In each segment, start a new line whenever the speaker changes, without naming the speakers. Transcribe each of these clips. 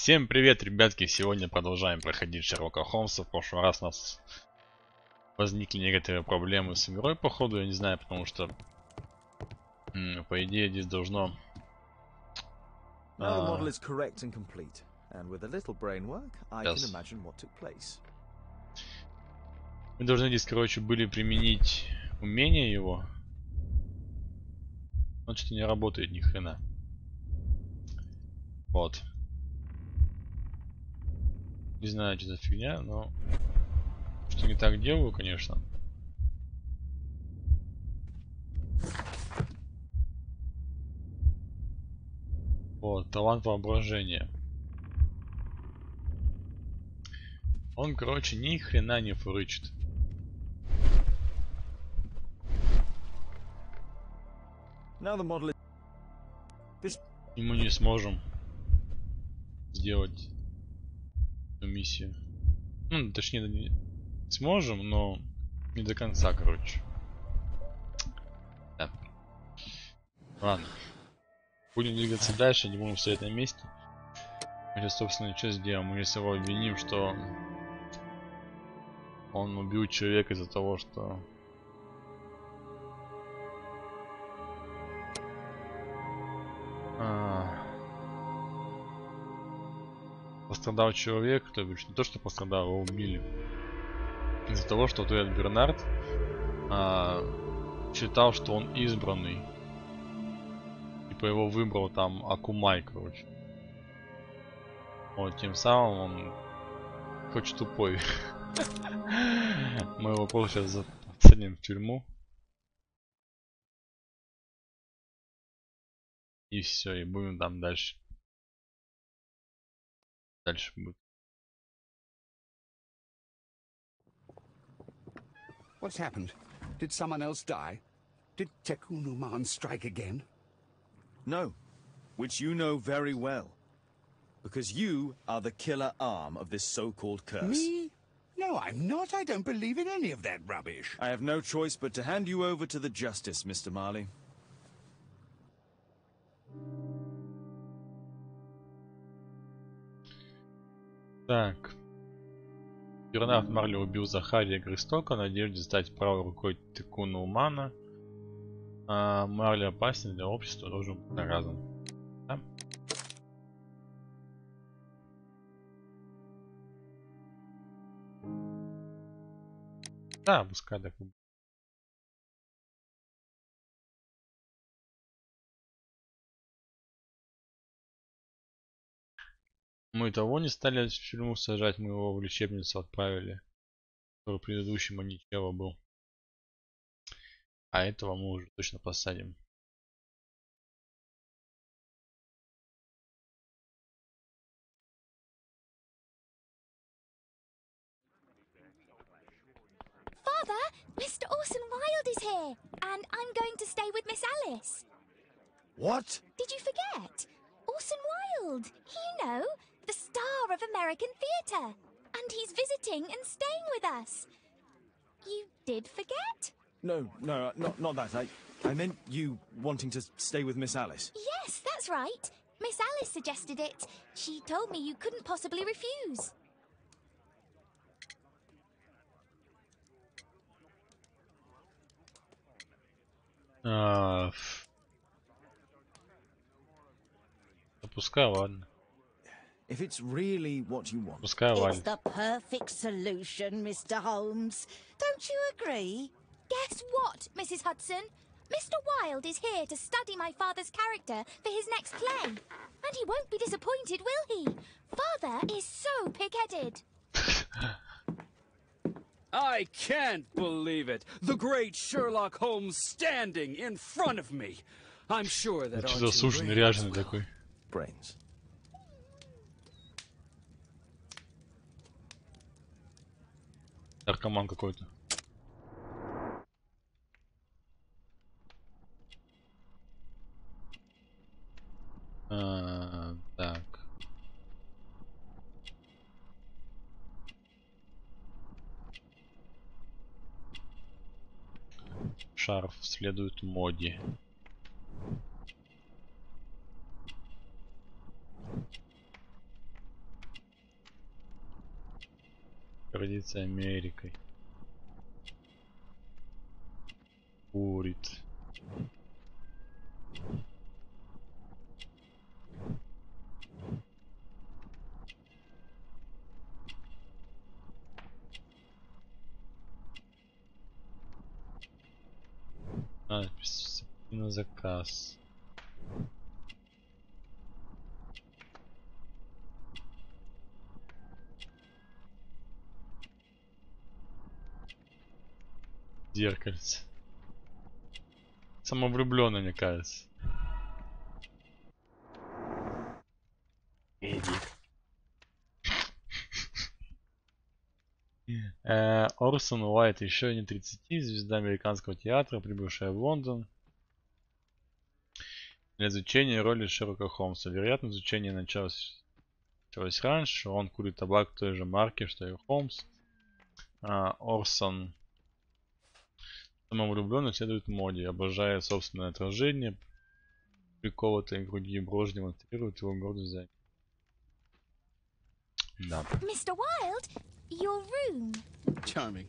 Всем привет, ребятки! Сегодня продолжаем проходить Шерлока Холмса. В прошлый раз у нас возникли некоторые проблемы с игрой, походу, я не знаю, потому что по идее здесь должно... Мы должны здесь, короче, были применить умение его. Он что-то не работает ни хрена. Вот. Не знаю, что за фигня, но что не так делаю, конечно. Вот, талант воображения. Он, короче, ни хрена не фурычит. И мы не сможем сделать эту миссию. Ну, точнее, не сможем, но не до конца, короче. Да. Ладно. Будем двигаться дальше, не будем стоять на месте. Мы сейчас, собственно, что сделаем? Мы сейчас его обвиним, что он убил человека из-за того, что... Пострадал человек, то бишь не то, что пострадал, его убили. Из-за того, что этот Бернард считал, что он избранный. Типа его выбрал там Акумай, короче. Вот, тем самым он хоть тупой. Мы его просто сейчас засадим в тюрьму. И все, и будем там дальше. Дальше будет.
What's happened? Did someone else die? Did Tekunuman strike again?
No, which you know very well. Because you are the killer arm of this so-called curse.
Me? No, I'm not. I don't believe in any of that rubbish.
I have no choice but to hand you over to the justice, Mr. Marley.
Так. Бернард Марли убил Захария Гристока в надежде стать правой рукой Текуна Умана. Марли опасен для общества, должен быть наказан. Да? Да, пускай так будет. Мы того не стали в тюрьму сажать, мы его в лечебницу отправили. Который предыдущий маньячело был. А этого мы уже точно посадим.
Father, Mr. Orson Wilde is here, and I'm going to stay with Miss Alice.
What?
Did you forget? Orson Wilde, you know, the star of American theatre. And he's visiting and staying with us. You did forget?
No, not that. I meant you wanting to stay with Miss Alice.
Yes, that's right. Miss Alice suggested it. She told me you couldn't possibly refuse.
Пускай, ладно.
If it's really what you want.
Пускай,
It's
ладно.
the perfect solution, Mr. Holmes. Don't you agree?
Guess what, Mrs. Hudson? Mr. Wilde is here to study my father's character for his next play. And he won't be disappointed, will he? Father is so pig-headed.
I can't believe it. The great Sherlock Holmes standing in front of me. I'm sure that
Что-то сушеный, ряженый такой.
Brains.
Наркоман какой-то. Так. Шарф следует моде. гордится Америкой. Курит. На заказ. Зеркальце. Самовлюбленный, мне кажется. Орсон Уайт, еще не 30, звезда американского театра, прибывшая в Лондон для изучения роли Шерлока Холмса. Вероятно, изучение началось раньше. Он курит табак той же марки, что и Холмс. Орсон самовлюбленно следует моде, обожая собственное отражение, приколотые груди брошь демонстрирует его гордость за. Да.
Mr. Wilde, your room.
Charming.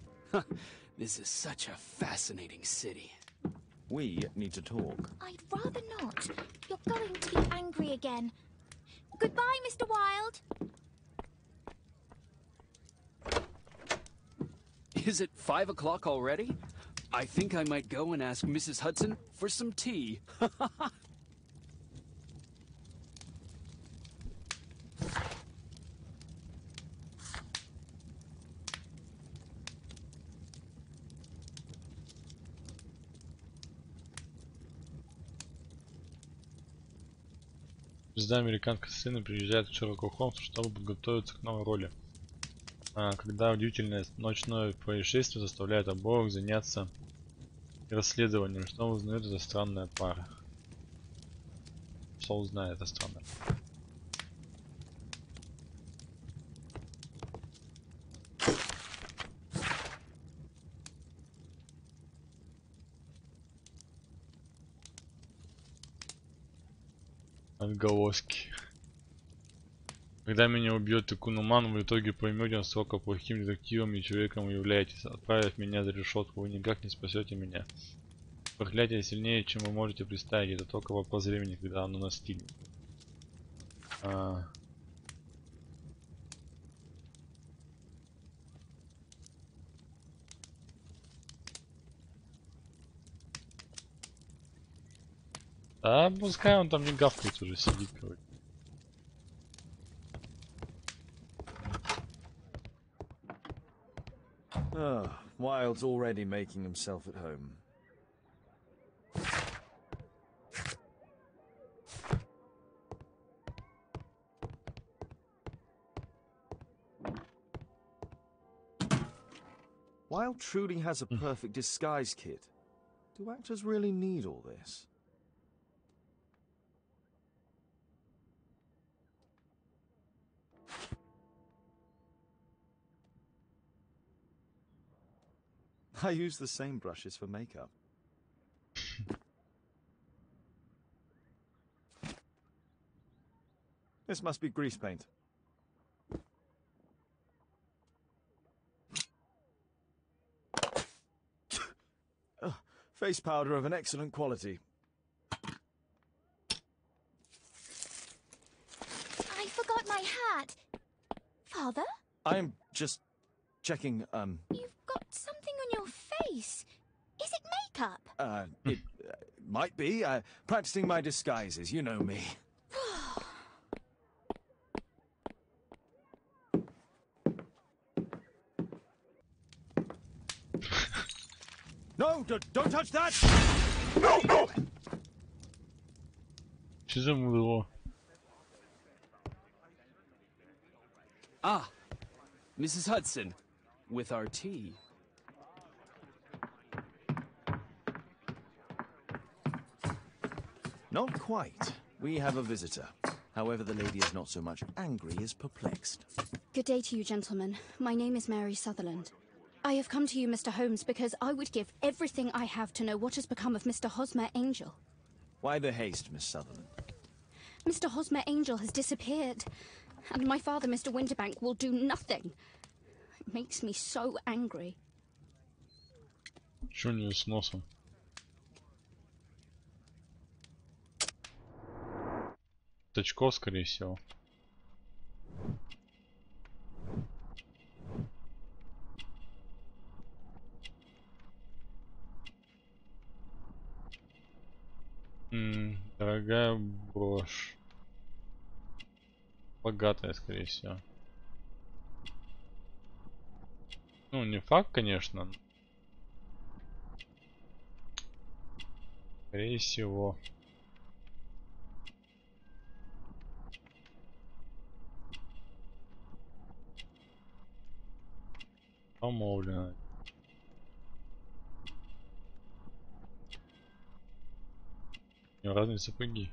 This is such a fascinating city.
We need to talk.
I'd rather not. You're going to be angry again. Goodbye, Mr. Wilde.
Is it 5 o'clock already? I think I might go and ask Mrs. Hudson for some tea.
Звезда американской сцены приезжает к Шерлоку Холмсу, чтобы подготовиться к новой роли. Когда удивительное ночное происшествие заставляет обоих заняться расследованием, что узнает эта странная пара. Что узнает эта странная пара? Отголоски. Когда меня убьет Текун Уман, вы в итоге поймете, насколько плохим детективом и человеком вы являетесь. Отправив меня за решетку, вы никак не спасете меня. Проклятие сильнее, чем вы можете представить. Это только вопрос времени, когда оно настигнет. А пускай он там не гавкает, уже сидит, короче.
Oh, Wilde's already making himself at home. Wilde truly has a perfect disguise kit. Do actors really need all this? I use the same brushes for makeup. This must be grease paint. Face powder of an excellent quality.
I forgot my hat. Father?
I'm just checking,
You've got something on your face. Is it makeup?
It might be. Practicing my disguises, you know me. No, don't touch that! No, no!
Ah, Mrs. Hudson, with our tea.
Not quite. We have a visitor. However, the lady is not so much angry as perplexed.
Good day to you, gentlemen. My name is Mary Sutherland. I have come to you, Mr. Holmes, because I would give everything I have to know what has become of Mr. Hosmer Angel.
Why the haste, Miss Sutherland?
Mr. Hosmer Angel has disappeared, and my father, Mr. Winterbank, will do nothing. makes me so angry.
Чё у нее с носом? Очков, скорее всего. Дорогая брошь. Богатая, скорее всего. Ну, не факт, конечно. Скорее всего. Помолвлено. У него разные сапоги.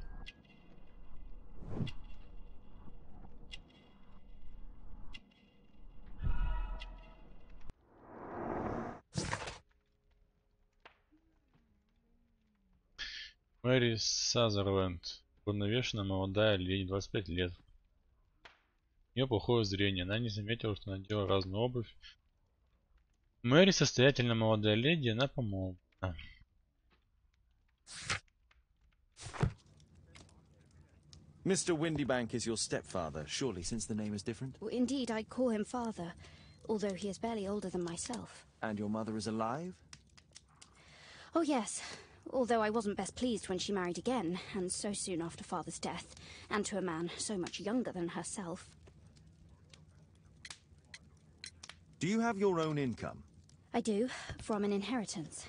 Мэри Сазерленд. Уравновешенная молодая леди, 25 лет. У нее плохое зрение. Она не заметила, что надела разную обувь. Мэри состоятельная молодая леди, она помолвлена.
Mr. Windybank is your stepfather, surely, since the name is different?
Indeed, I call him father, although he is barely older than myself.
And your mother is alive?
Oh yes, although I wasn't best pleased when she married again, and so soon after father's death, and to a man so much younger than herself.
Do you have your own income?
I do, from an inheritance.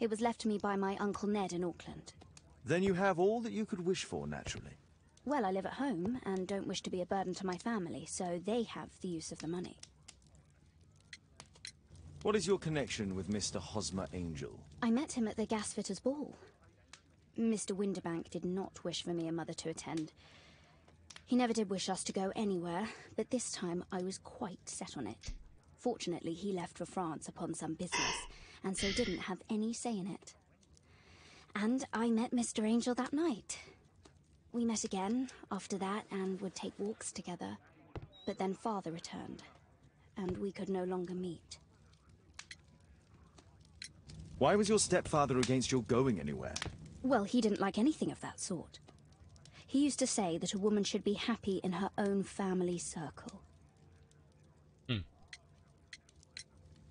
It was left to me by my Uncle Ned in Auckland.
Then you have all that you could wish for, naturally.
Well, I live at home, and don't wish to be a burden to my family, so they have the use of the money.
What is your connection with Mr. Hosmer Angel?
I met him at the gasfitters' ball. Mr. Windybank did not wish for me and Mother to attend. He never did wish us to go anywhere, but this time I was quite set on it. Fortunately, he left for France upon some business, and so didn't have any say in it. And I met Mr. Angel that night. We met again after that and would take walks together. But then Father returned, and we could no longer meet.
Why was your stepfather against your going anywhere?
Well, he didn't like anything of that sort. He used to say that a woman should be happy in her own family circle.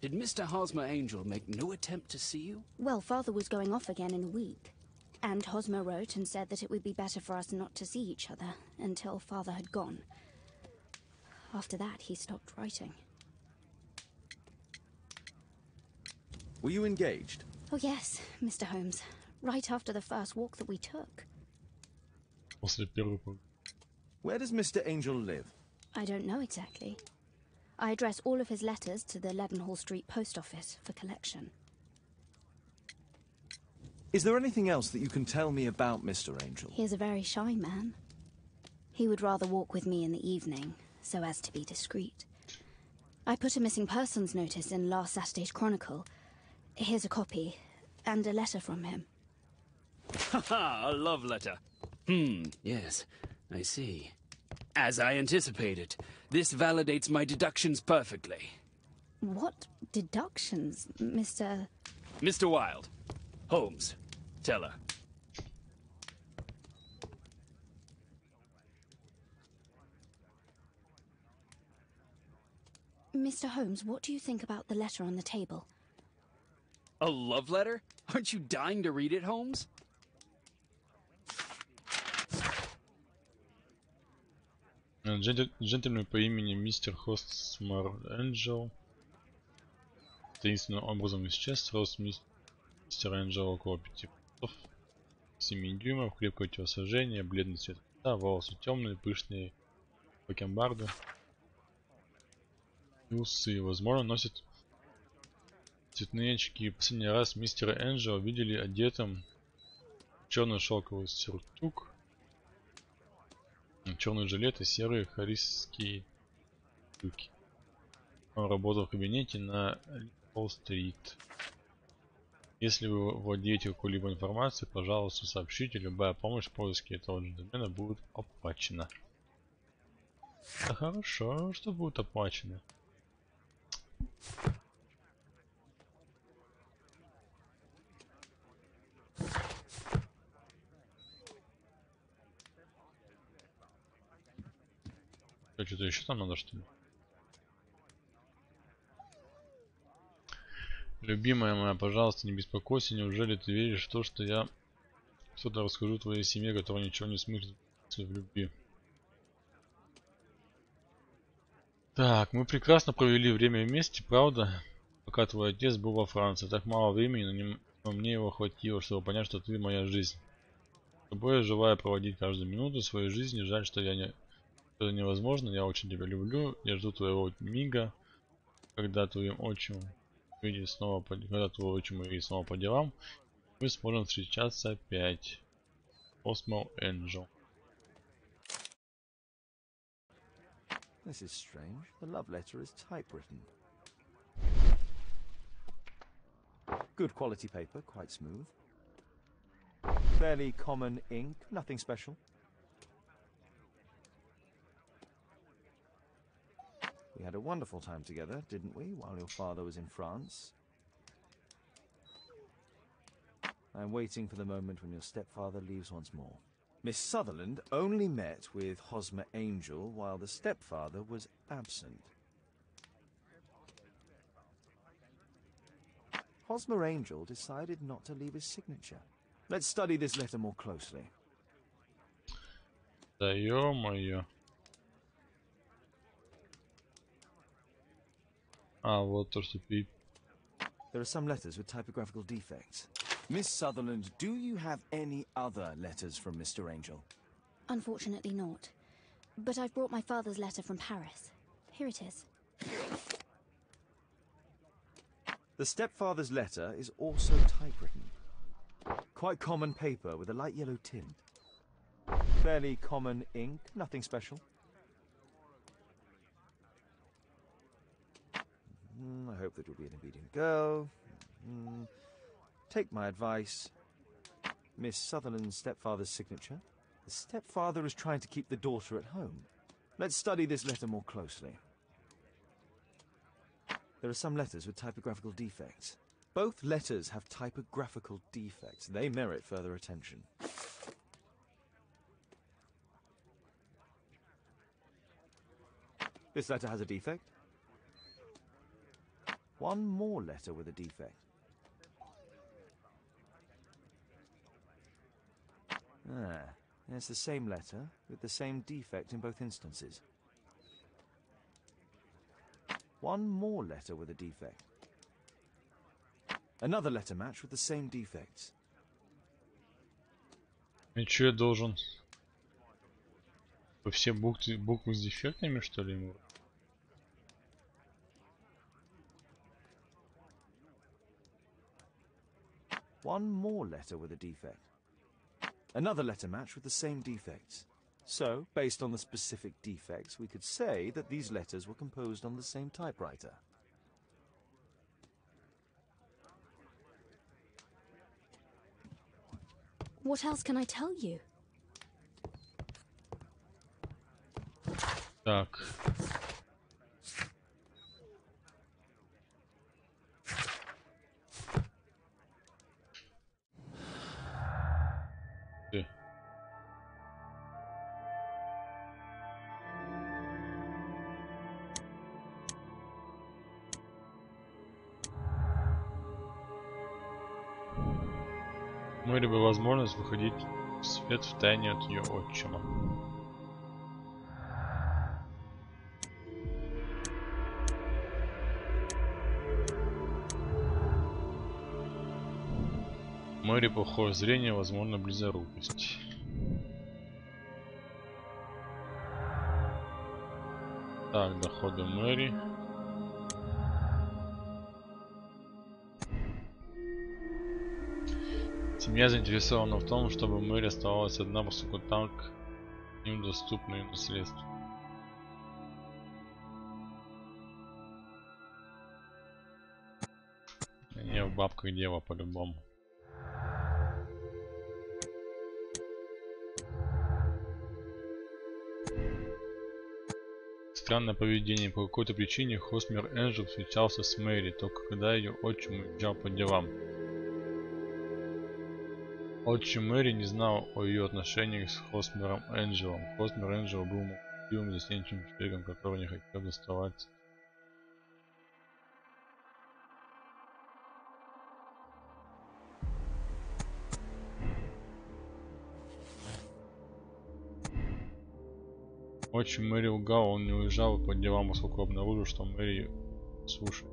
Did Mr. Hosmer Angel make no attempt to see you?
Well, Father was going off again in a week. And Hosmer wrote and said that it would be better for us not to see each other until Father had gone. After that, he stopped writing.
Were you engaged?
Oh yes, Mr. Holmes. Right after the first walk that we took.
После первого.
Where does Mr. Angel live?
I don't know exactly. I address all of his letters to the Leadenhall Street Post Office for collection.
Is there anything else that you can tell me about Mr. Angel?
He is a very shy man. He would rather walk with me in the evening, so as to be discreet. I put a missing persons notice in last Saturday's Chronicle. Here's a copy, and a letter from him.
Haha, a love letter. Yes, I see. As I anticipated, this validates my deductions perfectly.
What deductions, Mr.
Mr. Wilde. Holmes. Tell her.
Mr. Holmes, what do you think about the letter on the table?
A love letter? Aren't you dying to read it, Holmes?
Джентльмен по имени мистер Хосмер Энджел таинственным образом исчез. Рост мистера Энджела около 5 футов 7 дюймов, крепкое телосложение, бледный цвет лица, волосы темные, пышные бакенбарды и усы. Возможно, носит цветные очки. Последний раз мистера Энджела видели одетым в черный шелковый сюртук, черный жилет и серые харисские брюки. Он работал в кабинете на Холл-стрит. Если вы владеете какой-либо информацией, пожалуйста, сообщите. Любая помощь в поиске этого джентльмена будет оплачена. Да хорошо, что будет оплачено. Что-то еще там надо, что ли? Любимая моя, пожалуйста, не беспокойся. Неужели ты веришь в то, что я что-то расскажу твоей семье, которая ничего не смыслит в любви? Так, мы прекрасно провели время вместе, правда? Пока твой отец был во Франции. Так мало времени, но мне его хватило, чтобы понять, что ты моя жизнь. С тобой я желаю проводить каждую минуту своей жизни. Жаль, что это невозможно. Я очень тебя люблю. Я жду твоего мига, когда твоим отчимом выйдет снова когда твой отчим выйдет снова по делам. Мы сможем встречаться опять. Osmo Angel.
This is strange. The love letter is typewritten. Good quality paper, quite smooth. Fairly common ink, nothing special. We had a wonderful time together, didn't we, while your father was in France? I'm waiting for the moment when your stepfather leaves once more. Miss Sutherland only met with Hosmer Angel while the stepfather was absent. Hosmer Angel decided not to leave his signature. Let's study this letter more closely.
Да ё-моё. А, вот то, что ты...
There are some letters with typographical defects. Miss Sutherland, do you have any other letters from Mr. Angel?
Unfortunately not. But I've brought my father's letter from Paris. Here it is.
The stepfather's letter is also typewritten. Quite common paper with a light yellow tint. Fairly common ink, nothing special. I hope that you'll be an obedient girl. Take my advice. Miss Sutherland's stepfather's signature. The stepfather is trying to keep the daughter at home. Let's study this letter more closely. There are some letters with typographical defects. Both letters have typographical defects. They merit further attention. This letter has a defect. One more letter with a defect. It's the same letter with the same defect in both instances. One more letter with a defect. Another letter match with the same defects.
И чё я должен? Все буквы с дефектами, что ли, ему?
One more letter with a defect. Another letter match with the same defects. So, based on the specific defects, we could say that these letters were composed on the same typewriter.
What else can I tell you?
Так. Мэри бы возможность выходить в свет в тайне от ее отчима. Мэри плохое зрение, возможно близорукость. Так, доходы Мэри. Семья заинтересована в том, чтобы Мэри оставалась одна, поскольку так им доступно ее наследство. Не, в бабках дело по-любому. странное поведение. По какой-то причине Хосмер Энджел встречался с Мэри, только когда ее отчим уезжал по делам. Отчим Мэри не знал о ее отношениях с Хосмером Энджелом. Хосмер Энджел был молчаливым, застенчивым человеком, который не хотел доставаться. Отчим Мэри лгал, он не уезжал по делам, поскольку обнаружил, что Мэри слушает.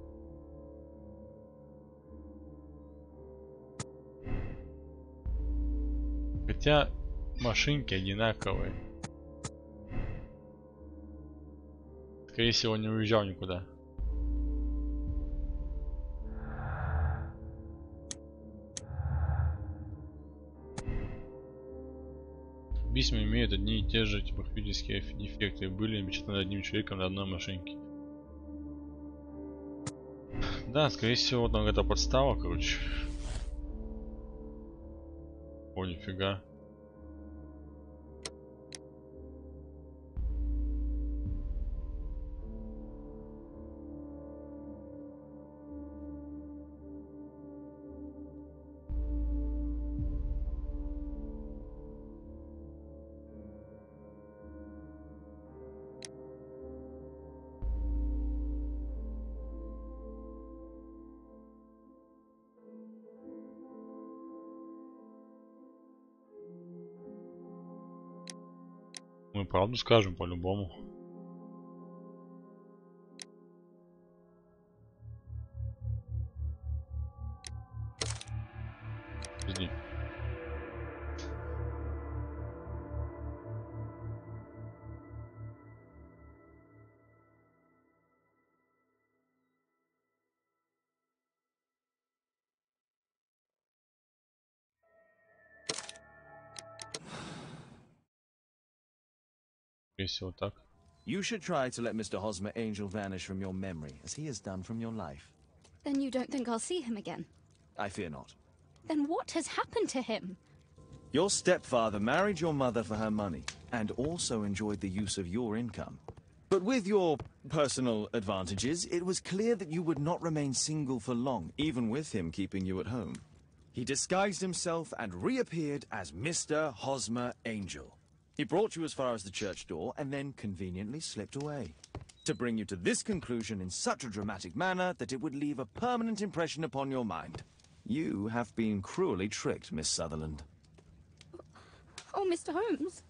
Хотя машинки одинаковые. Скорее всего, не уезжал никуда. Письма имеют одни и те же типографические эффекты и были напечатаны одним человеком на одной машинке. Да, скорее всего, там это подстава, короче. О, нифига. Мы правду скажем по-любому. Подожди. Если вот так.
You should try to let Mr. Hosmer Angel vanish from your memory, as he has done from your life.
Then you don't think I'll see him again?
I fear not.
Then what has happened to him?
Your stepfather married your mother for her money, and also enjoyed the use of your income. But with your personal advantages, it was clear that you would not remain single for long, even with him keeping you at home. He disguised himself and reappeared as Mr. Hosmer Angel. He brought you as far as the church door and then conveniently slipped away. To bring you to this conclusion in such a dramatic manner that it would leave a permanent impression upon your mind. You have been cruelly tricked, Miss Sutherland.
Oh, Mr. Holmes.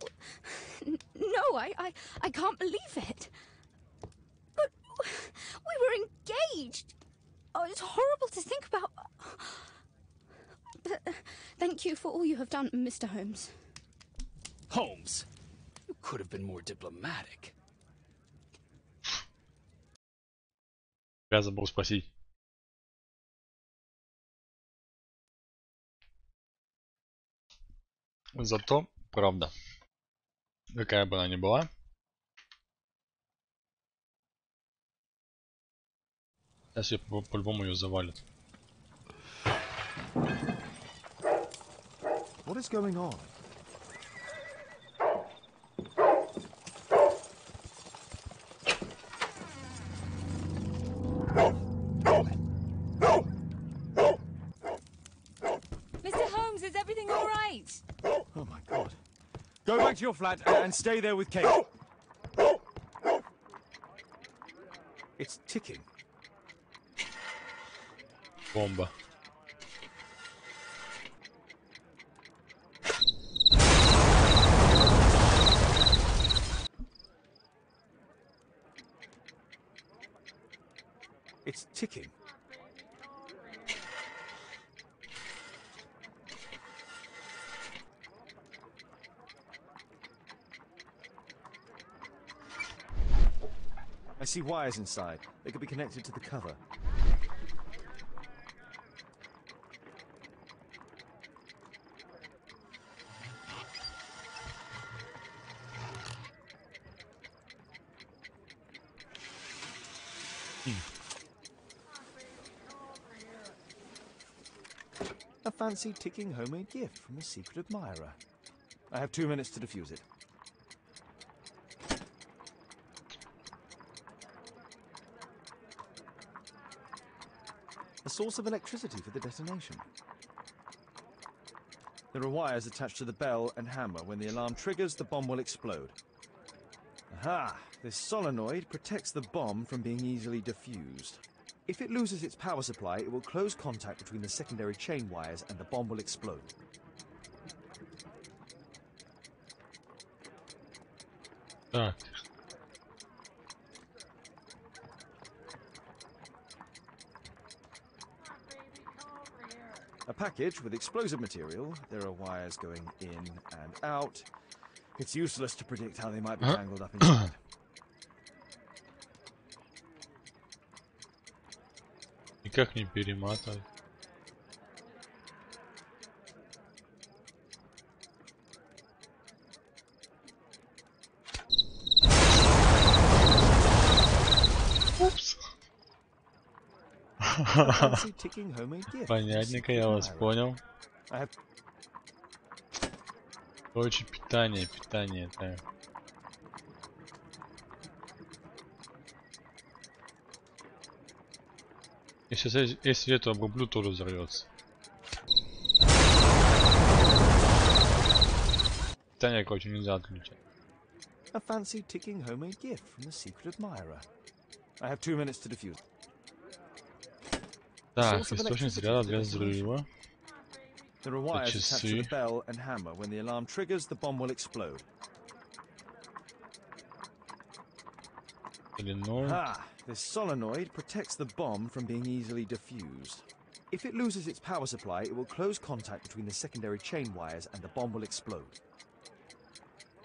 No, I can't believe it. But we were engaged. Oh, it's horrible to think about. But thank you for all you have done, Mr. Holmes.
Holmes, you could have been more diplomatic.
Я забыл спросить. Зато, правда, какая бы она ни была, сейчас ее по-любому ее завалят.
What is going on?
Mr. Holmes, is everything all right?
Oh my God. Go back to your flat and stay there with Kate. It's ticking.
Бомба.
It's ticking. I see wires inside. They could be connected to the cover. A fancy ticking homemade gift from a secret admirer. I have 2 minutes to defuse it. source of electricity for the detonation. There are wires attached to the bell and hammer. When the alarm triggers, the bomb will explode. Aha! This solenoid protects the bomb from being easily diffused. If it loses its power supply, it will close contact between the secondary chain wires and the bomb will explode.
Так.
A package with explosive material. There are wires going in and out. It's useless to predict how they might be tangled up inside.
Никак не перематывай. Упс. Понятненько, я вас понял. Короче, питание, это... Если это обрублю, тоже взорвется. Питание, короче, нельзя отключать.
A fancy ticking homemade gift from the secret admirer. I have 2 minutes to defuse.
Так, источник заряда для взрыва.
There are wires attached to the bell and hammer. When the alarm triggers, the bomb will explode. Ah, this solenoid protects the bomb from being easily diffused. If it loses its power supply, it will close contact between the secondary chain wires and the bomb will explode.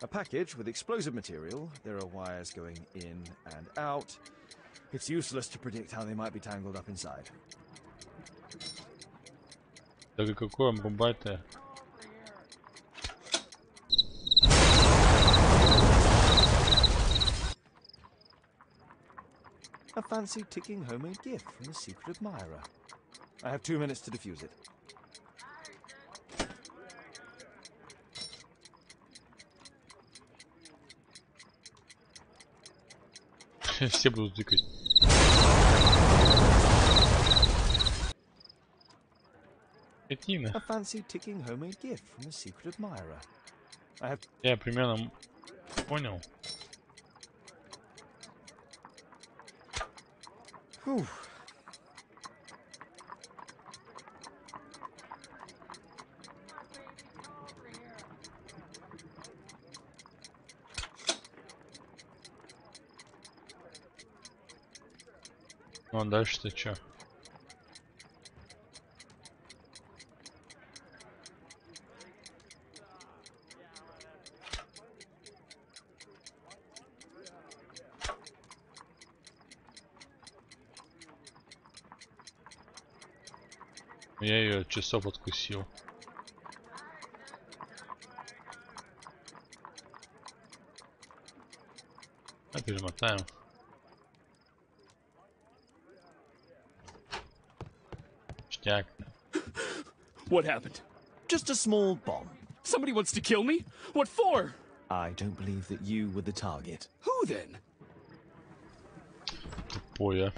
A package with explosive material. There are wires going in and out. It's useless to predict how they might be tangled up inside.
Так и какой обрубать-то?
A fancy ticking homemade gift from the secret admirer. I have 2 minutes to defuse it.
Все будут тыкать.
A fancy ticking homemade gift from the secret admirer. I have...
Я примерно понял.
Whew.
Ну а дальше-то чё? Я ее от часов откусил. А перемотаем. Штяк.
What happened?
Just a small bomb.
Somebody wants to kill me? What for?
I don't believe that you were the target.
Who then?
Тупое.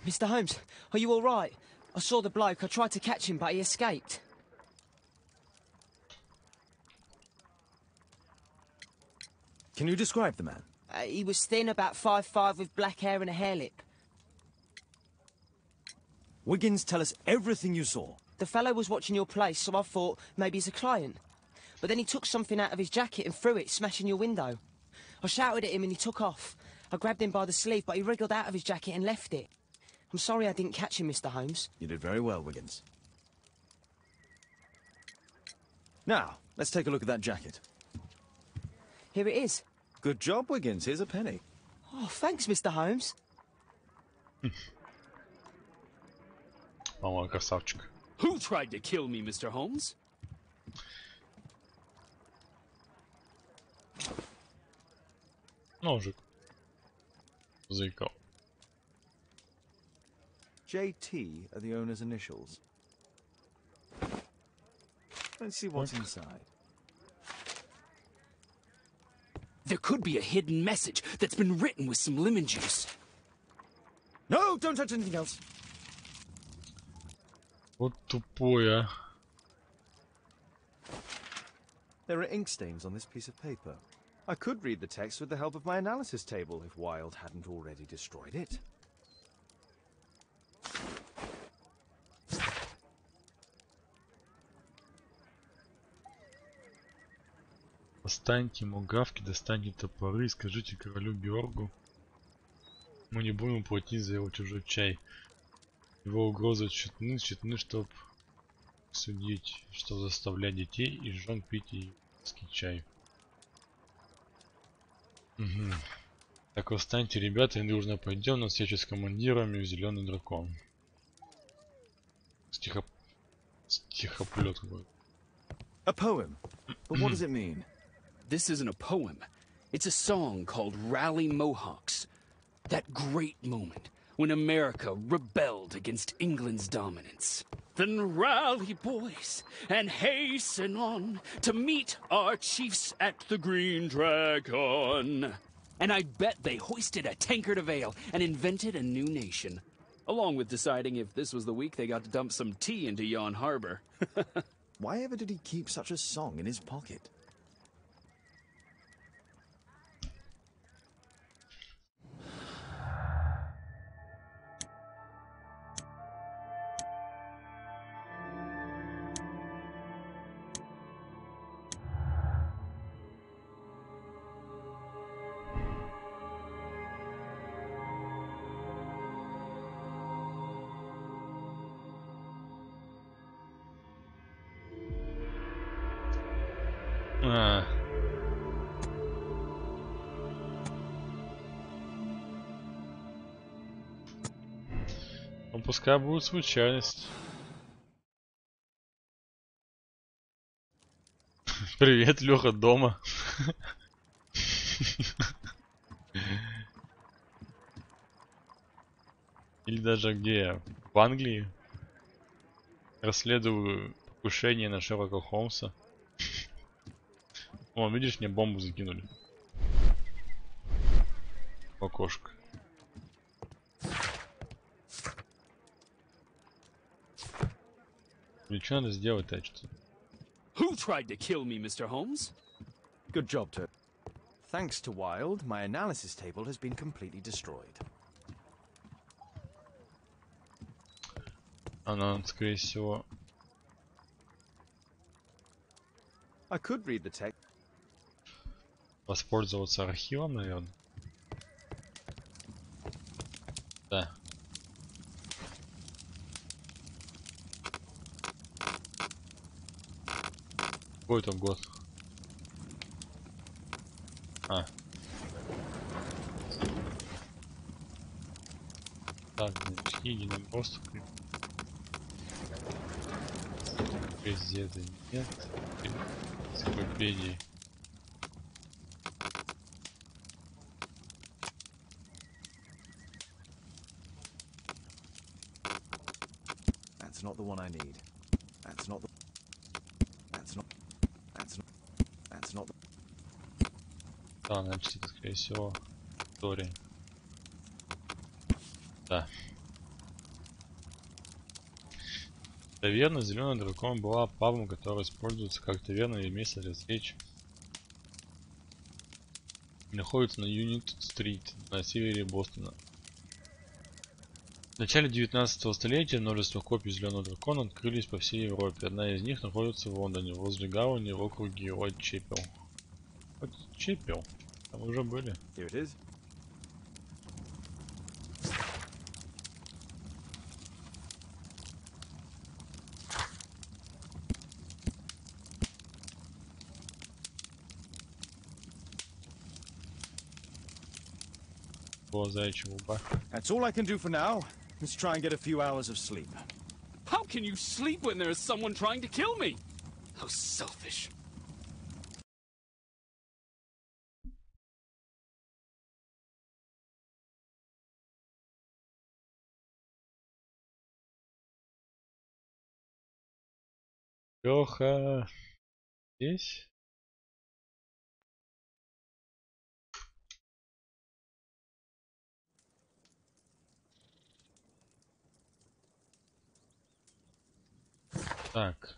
Mr. Holmes, are you all right? I saw the bloke. I tried to catch him, but he escaped.
Can you describe the man?
He was thin, about 5'5", with black hair and a hair lip.
Wiggins, tell us everything you saw.
The fellow was watching your place, so I thought maybe he's a client. But then he took something out of his jacket and threw it, smashing your window. I shouted at him and he took off. I grabbed him by the sleeve, but he wriggled out of his jacket and left it. I'm sorry I didn't catch him, Mr. Holmes.
You did very well, Wiggins. Now, let's take a look at that jacket.
Here it is.
Good job, Wiggins. Here's a penny.
Oh, thanks, Mr. Holmes.
Мама, красавчик.
Who tried to kill me, Mr. Holmes?
Ножик. Заикал.
JT are the owner's initials. Let's see what's inside.
There could be a hidden message that's been written with some lemon juice.
No, don't touch anything else.
Вот тупой, а.
There are ink stains on this piece of paper. I could read the text with the help of my analysis table if Wilde hadn't already destroyed it.
Достаньте мугавки, достаньте топоры и скажите королю Георгу. Мы не будем платить за его чужой чай. Его угрозы тщетны, чтоб судить, что заставлять детей и жен пить июльский чай. Угу. Так, восстаньте, ребята, и дружно пойдем на встречу с командирами в Зеленый дракон. Стихоплет какой.
A poem. But what does it mean?
This isn't a poem. It's a song called Rally Mohawks. That great moment when America rebelled against England's dominance. Then rally, boys, and hasten on to meet our chiefs at the Green Dragon. And I bet they hoisted a tankard of ale and invented a new nation. Along with deciding if this was the week they got to dump some tea into Yon Harbor.
Why ever did he keep such a song in his pocket?
Ну пускай будет случайность. Привет, Леха, дома. Или даже где? В Англии. Расследую покушение на Шерлока Холмса. О, видишь, мне бомбу закинули. В окошко. И что надо сделать-то?
Who tried to kill me, Mr. Holmes?
Good job, Turk. Thanks to Wilde, my analysis table has been completely destroyed.
Она, скорее всего...
I could read the text.
Воспользоваться архивом, наверное. Да. Какой там год? А. Так, значит, не просто газеты нет. Энциклопедии.
That's not the one I need. That's not the... That's not... That's not... That's not the...
Да, значит, это, скорее всего, история. Да. Таверна Зеленый дракон была пабом, который используется как таверна и место для встреч. Находится на Юнит-стрит на севере Бостона. В начале 19 столетия множество копий Зеленого дракона открылись по всей Европе. Одна из них находится в Лондоне, возле гавани в округе Уайтчепел. Уайтчепел? Там уже были.
Here it is.
That's
all I can do for now. Let's try and get a few hours of sleep.
How can you sleep when there is someone trying to kill me? How selfish.
Леха, здесь? Так.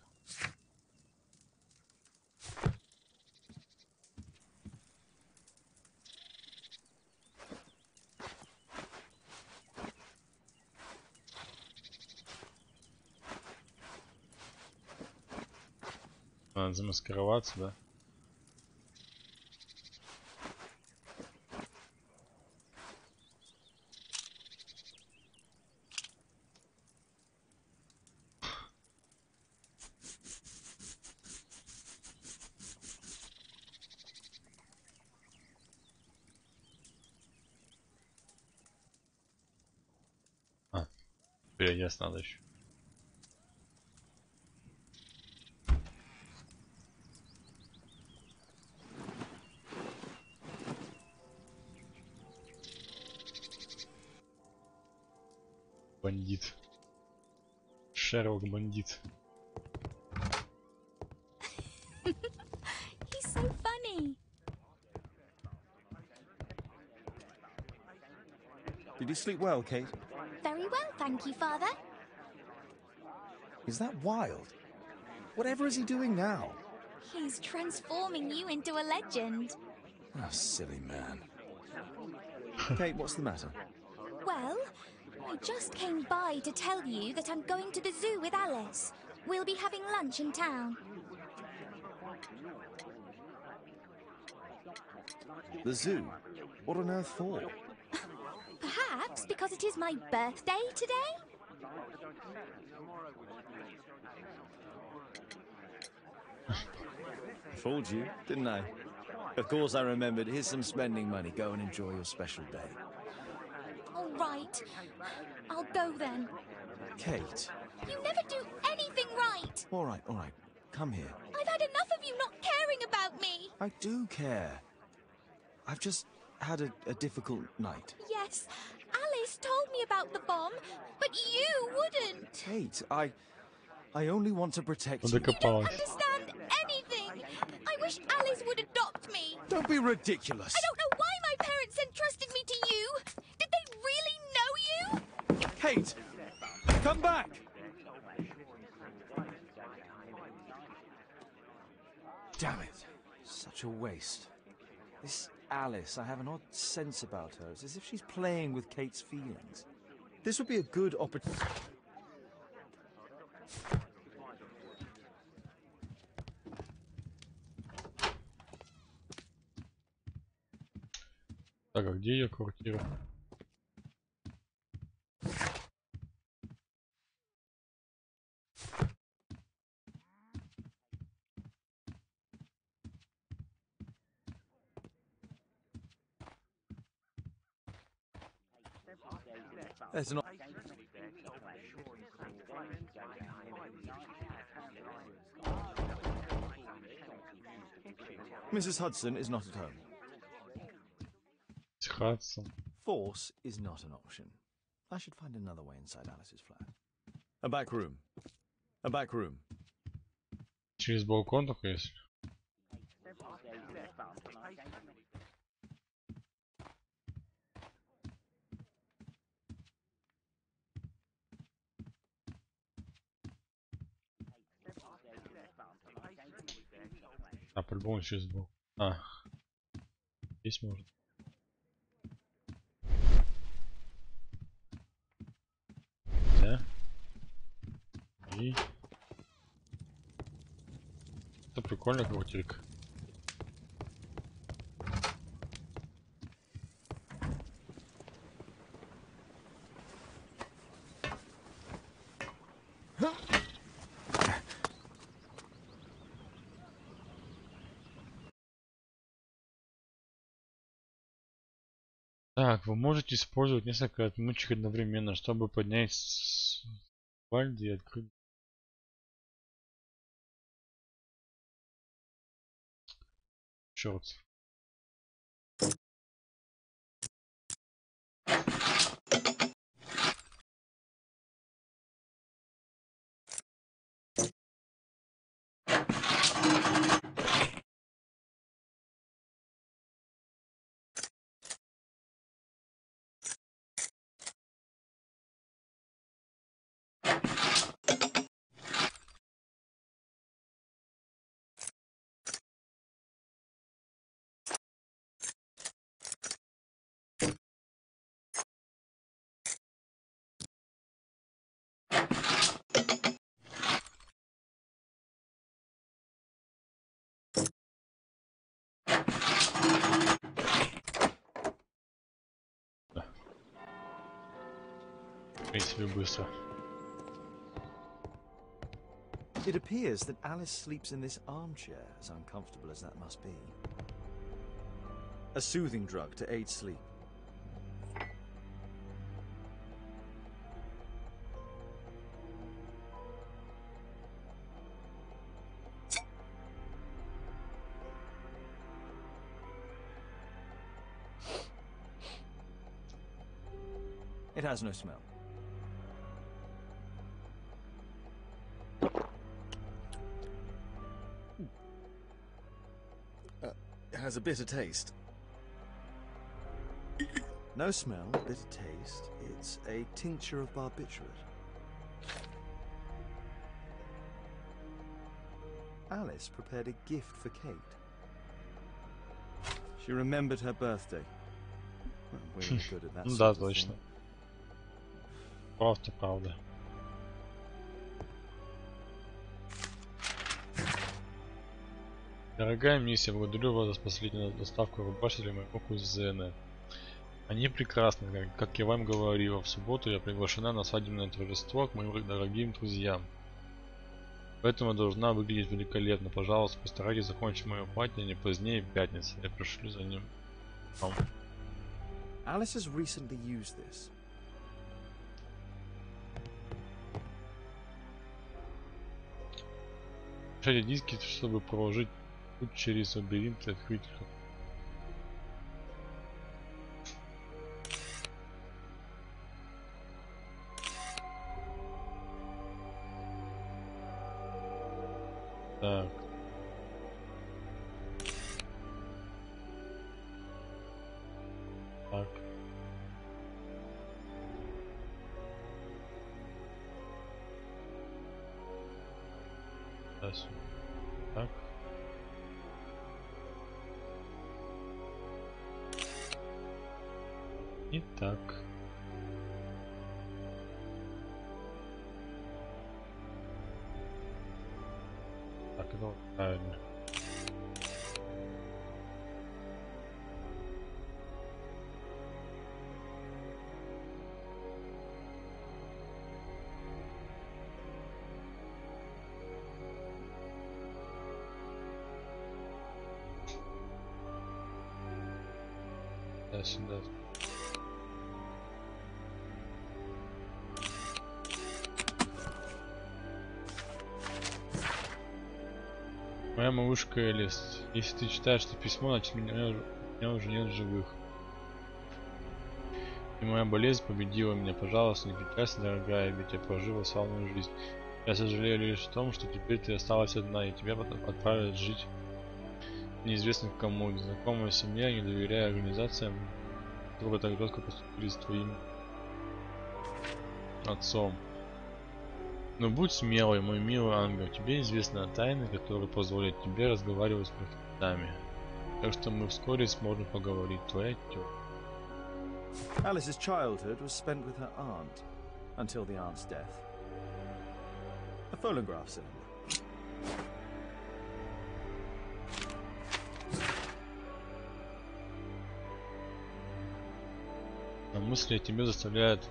Надо замаскироваться, да? Переодеться надо еще. Бандит. Шерлок бандит.
He's so funny.
Did you sleep well, Kate?
Very well, thank you, Father.
Is that Wild? Whatever is he doing now?
He's transforming you into a legend.
Oh, silly man. Kate, what's the matter?
Well, I just came by to tell you that I'm going to the zoo with Alice. We'll be having lunch in town.
The zoo? What on earth for?
Perhaps because it is my birthday today?
Fooled you, didn't I? Of course I remembered. Here's some spending money. Go and enjoy your special day.
All right. I'll go then.
Kate.
You never do anything right.
All right. Come here.
I've had enough of you not caring about me.
I do care. I've just had a difficult night.
Yes, Alice told me about the bomb, but you wouldn't.
Kate, I only want to protect you.
You don't understand anything. I wish Alice would adopt me.
Don't be ridiculous.
I don't know why my parents entrusted me to you. Did they really know you?
Kate, come back. Damn it. Such a waste. This Alice, I have an odd sense about her. It's as if she's playing with Kate's feelings. This would be a good opportunity.
Так, а где ее квартира?
There's an... Mrs. Hudson is not at home.
Hudson.
Force is not an option. I should find another way inside Alice's flat. A back room. A back room.
Через балкон только если. А, по-любому через балкон. А. Здесь можно. Да. И... Это прикольная квартирка. Так, вы можете использовать несколько отмычек одновременно, чтобы поднять спальни и открыть. Черт. принципе, быстро.
It appears that Alice sleeps in this armchair, as uncomfortable as that must be. A soothing drug to aid sleep. It has no smell.
It has a bitter taste.
No smell, bitter taste. It's a tincture of barbiturate. Alice prepared a gift for Kate. She remembered her birthday. Well, we're good at that
Да,
sort of
точно.
thing.
Правда, правда. Дорогая миссия, благодарю вас за последнюю доставку рубашки для моего кузена. Они прекрасны, как я вам говорила. В субботу я приглашена на свадебное торжество к моим дорогим друзьям. Поэтому должна выглядеть великолепно. Пожалуйста, постарайтесь закончить мое платье не позднее пятницы. Я пришлю за ним вам.
Alice has recently used this.
Включайте диски, чтобы проложить путь через лабиринт и открыть их. Так. Так. Сейчас. Так. И так. Так, это вот правильно. Да, сюда. Моя малышка Элис, если ты читаешь это письмо, значит меня уже нет в живых. И моя болезнь победила меня. Пожалуйста, не печалься, дорогая, ведь я прожила славную жизнь. Я сожалею лишь в том, что теперь ты осталась одна, и тебя отправят жить неизвестно к кому, незнакомая семья, не доверяя организациям, которые так жестко поступили с твоим отцом. Но будь смелый, мой милый ангел, тебе известны тайны, которые позволят тебе разговаривать с мертвецами. Так что мы вскоре сможем поговорить. Твоя тетя.
Alice's childhood was spent with her aunt, until the aunt's death. A phonograph cylinder.
А мысли о тебе заставляют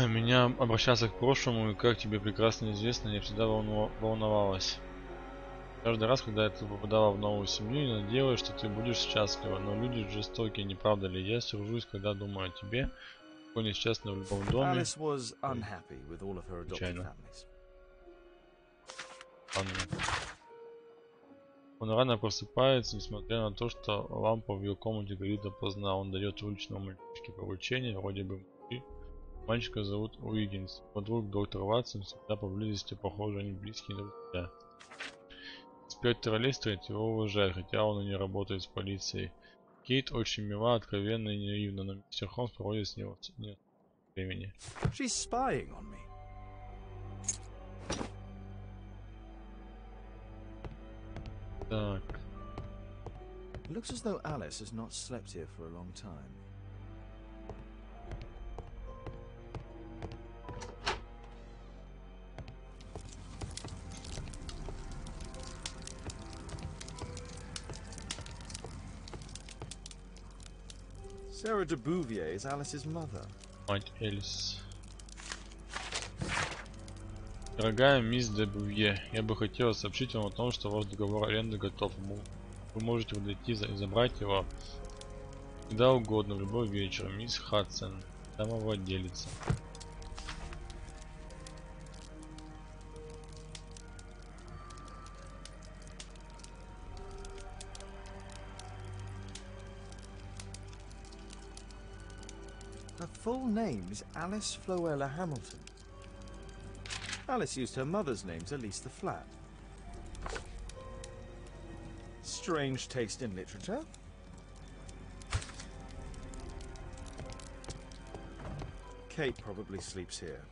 меня обращаться к прошлому, и как тебе прекрасно известно, я всегда волновалась. Каждый раз, когда ты попадала в новую семью, я надеялась, что ты будешь счастлива, но люди жестокие, не правда ли? Я сержусь, когда думаю о тебе, какой несчастный в любом доме.
Alice was unhappy with all of her adopted families.
Он рано просыпается, несмотря на то, что лампа в его комнате горит допоздна. Он дает уличному мальчишке поручение, вроде бы мальчика зовут Уиггинс. Его друг доктор Ватсон всегда поблизости, похоже, они близкие друзья. Инспектор Лестрейд его уважает, хотя он и не работает с полицией. Кейт очень мила, откровенна и наивна, но мистер Холмс проводит с него нет времени.
She's spying on me.
Так.
It looks as though Alice has not slept here for a long time. Sarah de Bouvier is Alice's mother.
Мать Элис. Дорогая мисс де Бувье, я бы хотела сообщить вам о том, что ваш договор аренды готов. Вы можете подойти и забрать его когда угодно, в любой вечер. Мисс Хадсон, домовладелица.
Her full name is Alice Floella Hamilton. Alice used her mother's name to lease the flat. Strange taste in literature. Kate probably sleeps here.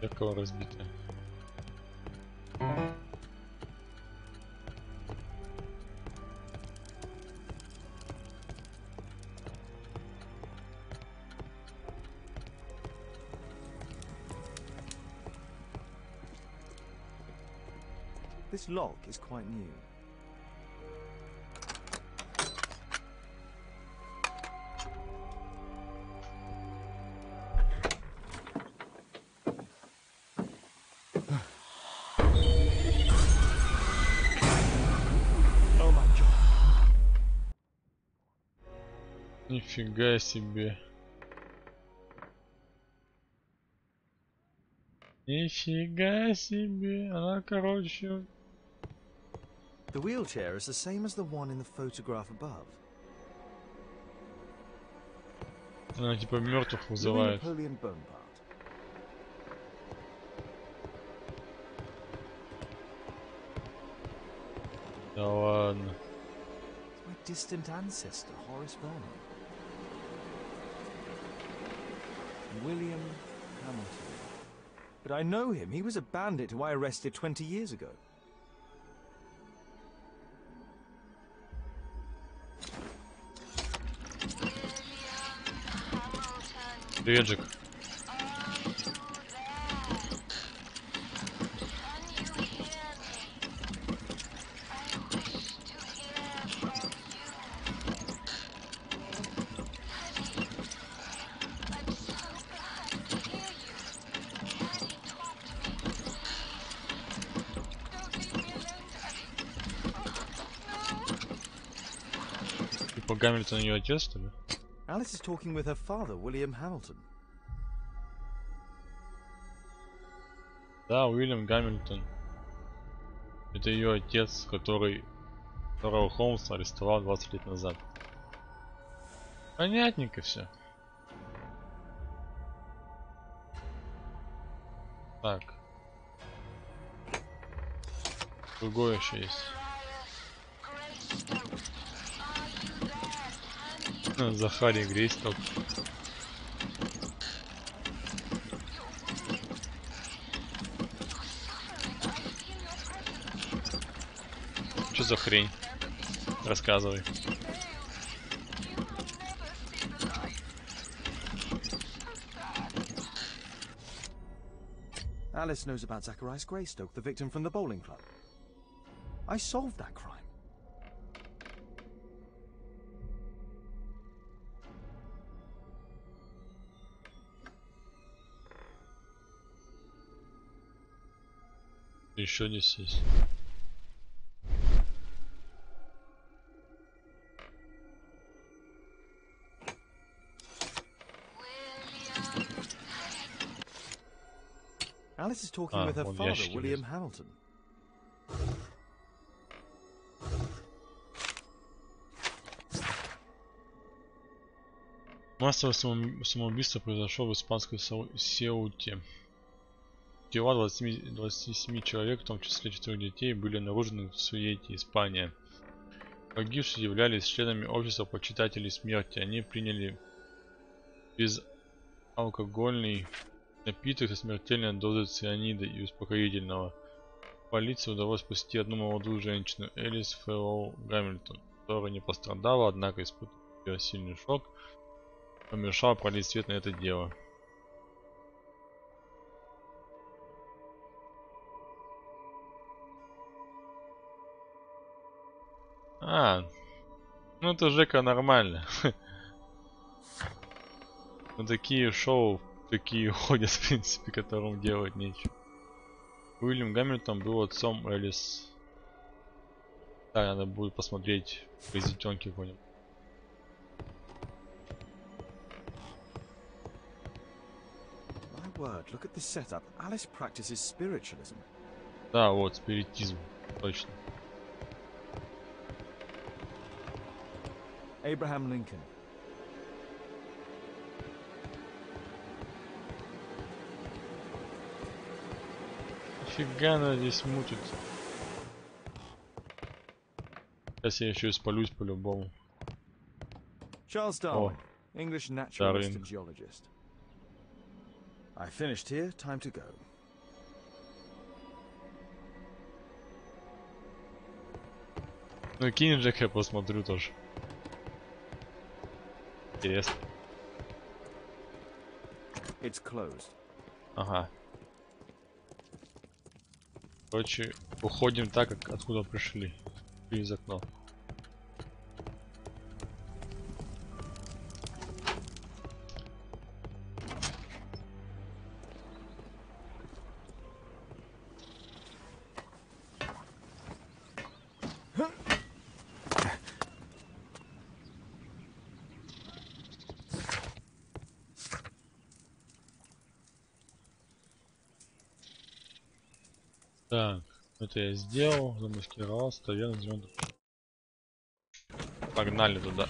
Зеркало разбитое.
This lock is quite new.
Oh my god.
Нифига себе. Нифига себе. Она, короче...
The wheelchair is the same as the one in the photograph above.
Она типа мертвых
Louis
вызывает.
Napoleon Bonaparte.
Да ладно.
My distant ancestor, Horace Vernon. William Hamilton. But I know him. He was a bandit who I arrested 20 years ago.
Привет, Джек. Типа Гамильтон ее отец, что ли?
Alice is talking with her father, William Hamilton.
Да, Уильям Гамильтон. Это ее отец, которого Холмс арестовал 20 лет назад. Понятненько все. Так. Другое еще есть. Захарий Грейсток. Что за хрень? Рассказывай.
Alice knows about Zacharias Greystoke, the victim from the bowling club. I solved that crime.
Еще здесь есть.
Alice is talking with her
вон
father,
ящики
William
есть.
Hamilton.
Массовое самоубийство произошло в испанской Сеуте. Тела 27 человек, в том числе 4 детей, были обнаружены в Суете, Испания. Погибшие являлись членами общества почитателей смерти. Они приняли безалкогольный напиток со смертельной дозой цианида и успокоительного. Полиции удалось спасти одну молодую женщину, Элис Фэллоу Гамильтон, которая не пострадала, однако испытывала сильный шок, помешал пролить свет на это дело. Ну это Жека нормально. Ну такие шоу, такие ходят, в принципе, которым делать нечего. Уильям Гамильтон был отцом Элис. Да, надо будет посмотреть произведенки какой-нибудь.
My word, look at this setup. Alice practices spiritualism.
Да, вот, спиритизм. Точно.
Abraham Lincoln.
Фига она здесь мутит. Сейчас я еще и спалюсь по-любому.
Charles Darwin, English naturalist and geologist. I finished here, time to go.
Ну кинь Джек, я посмотрю тоже. Интересно.
It's closed.
Ага. Короче, уходим так, как откуда пришли. Через окно. Так, это я сделал, замаскировал, стоял, назовем. Погнали туда.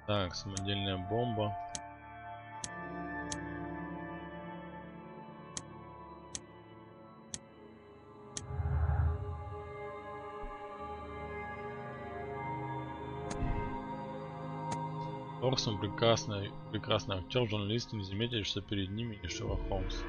Так, самодельная бомба. Холмсом прекрасный актер, журналисты не заметили, что перед ними не Шерлок Холмс.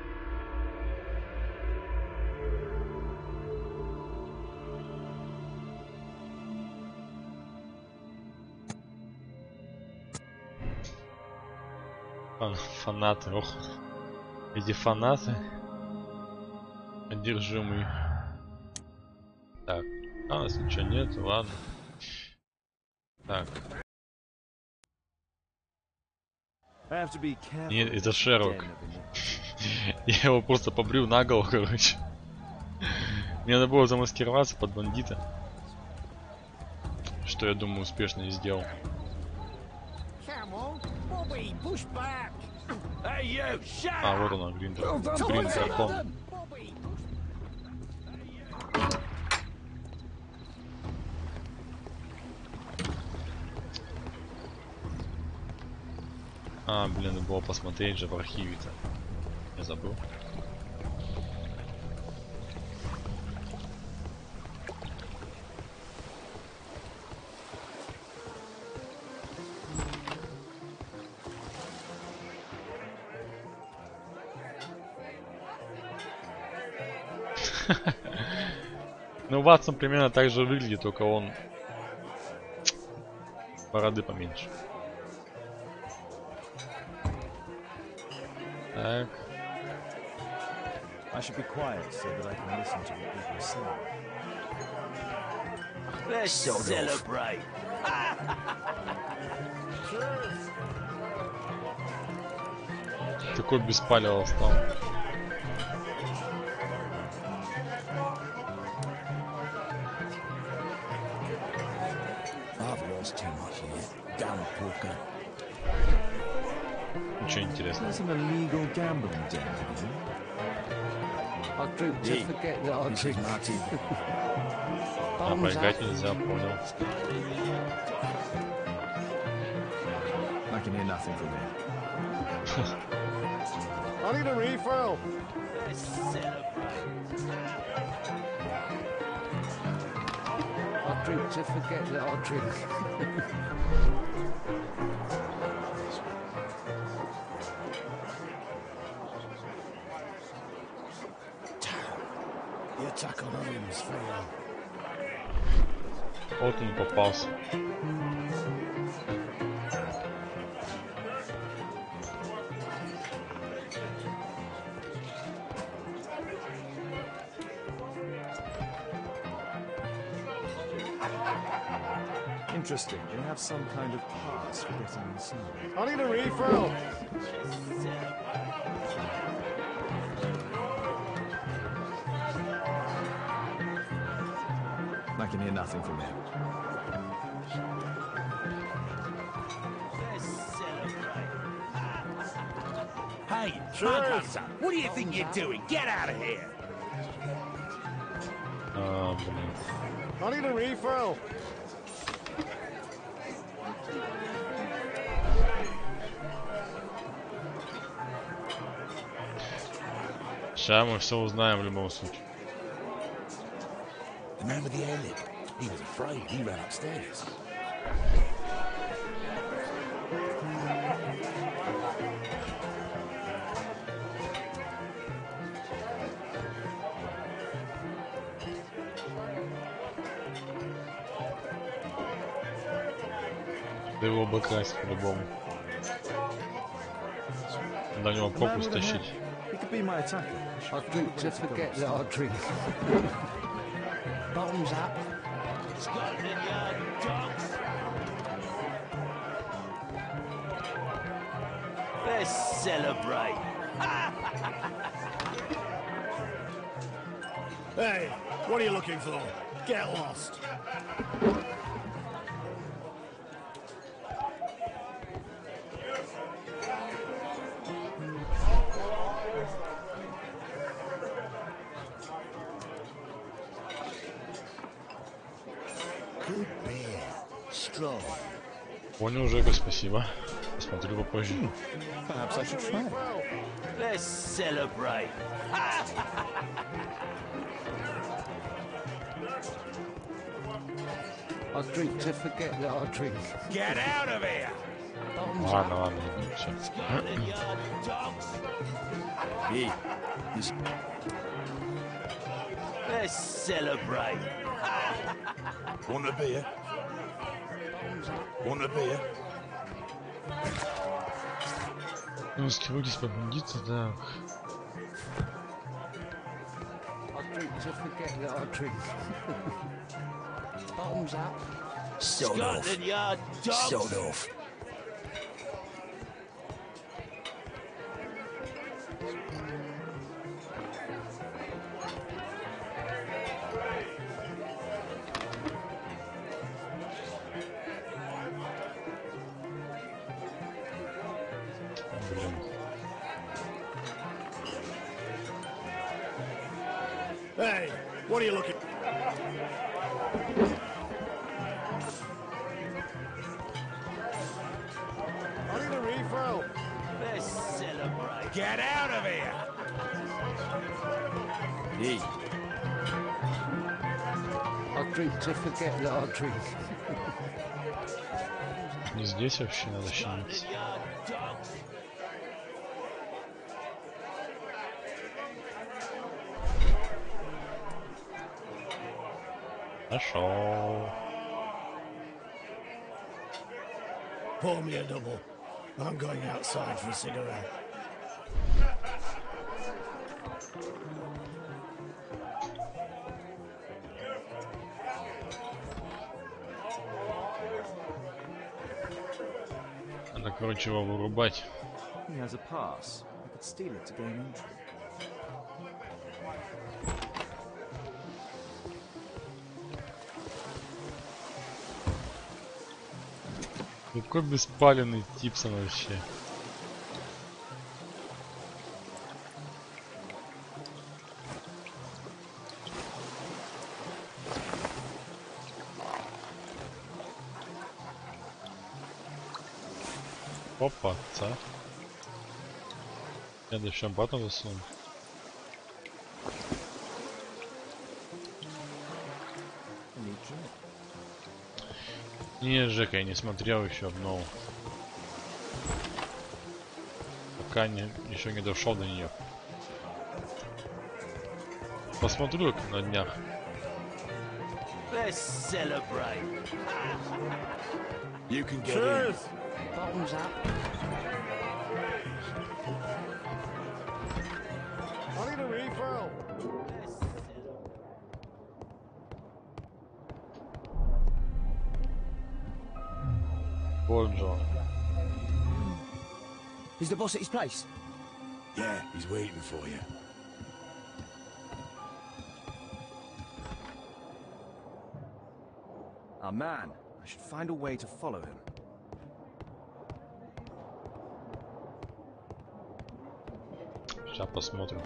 Фанаты, ох, эти фанаты одержимые. Так, у нас ничего нет, ладно. Так. Нет, это Шерлок. Я его просто побрил наголо, короче. Мне надо было замаскироваться под бандита. Что, я думаю, успешно и сделал. А, вот она, Грин-дракон. А, блин, надо было посмотреть же в архиве-то. Я забыл. Ну, Ватсон примерно так же выглядит, только он бороды поменьше. Так.
I should be quiet so that I can listen to what people say.
Let's celebrate.
Такой беспалево стал. Ничего интересного. А, поиграть нельзя, понял.
I can hear nothing from here.
I need a refill.
I drink to forget that I drink.
The attack on Holmes failed.
Вот он попался.
Interesting. They have some kind of pass for getting inside.
I need a refill.
I can hear nothing from here.
Hey,
Cheers. What do you think you're doing? Get out of here.
Блин.
I need a refill.
Сейчас мы все узнаем в любом случае.
The man with the airlid. He was afraid. He ran upstairs.
Да его обыграть по-любому. До него попу стащить.
He could be my attacker.
I drink to forget that I drink. Bottoms up.
Scotland Yard dogs.
Let's celebrate.
Hey, what are you looking for? Get lost.
Good beer. Strong.
Понял, Жека, спасибо. Посмотрю попозже.
Perhaps I should try.
Let's celebrate.
I drink to forget that I drink.
Get out of here.
Bottoms
Ладно,
up.
ладно, все.
Scotland Yard dogs.
Hey,
Let's celebrate. Want a beer? Want a beer?
Скивайтесь, победиться, так.
I drink to forget that I drink. Bottoms up.
Sod off. Scotland Yard dogs.
sod off.
Блин.
Hey, what are you looking? I need a refill.
Let's celebrate. Get out of here.
Hey,
I drink to forget that I drink.
Не здесь вообще надо щениться.
Scotland Yard dogs.
Нашел.
Pour me a double. I'm going outside for a cigarette.
Надо, короче, его вырубать.
he has a pass. I could steal it to gain entry.
Какой беспаленный типсон вообще. Опа, ца. Я еще обратно засуну.
I need drink.
Не, Жека, я не смотрел еще обнову. Пока еще не дошел до нее. Посмотрю на днях.
Let's celebrate.
You can get
Cheers.
Bottoms up.
I need a refill.
Вот же он.
Is the boss at his place?
Yeah, he's waiting for you.
Our man. I should find a way to follow him.
Сейчас посмотрим.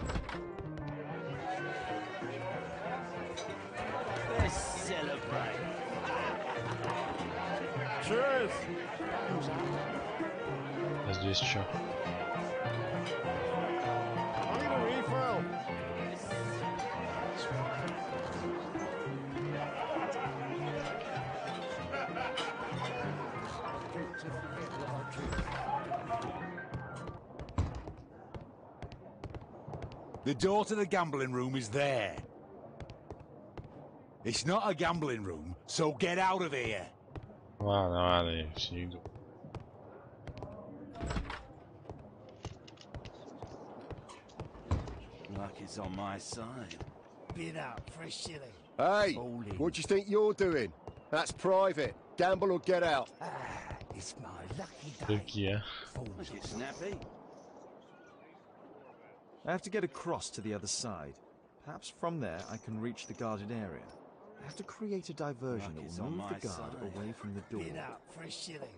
А здесь что?
The door to the gambling room is there. It's not a gambling room, so get out of here.
Ладно, ладно, я все иду.
Luck is on my side. Bid up for a shilling.
Hey, what do you think you're doing? That's private. Gamble or get out.
It's my lucky day.
Yeah.
Get snappy.
I have to get across to the other side. Perhaps from there I can reach the guarded area. I have to create a diversion that will move the guard away from the door.
Bid up for a shilling.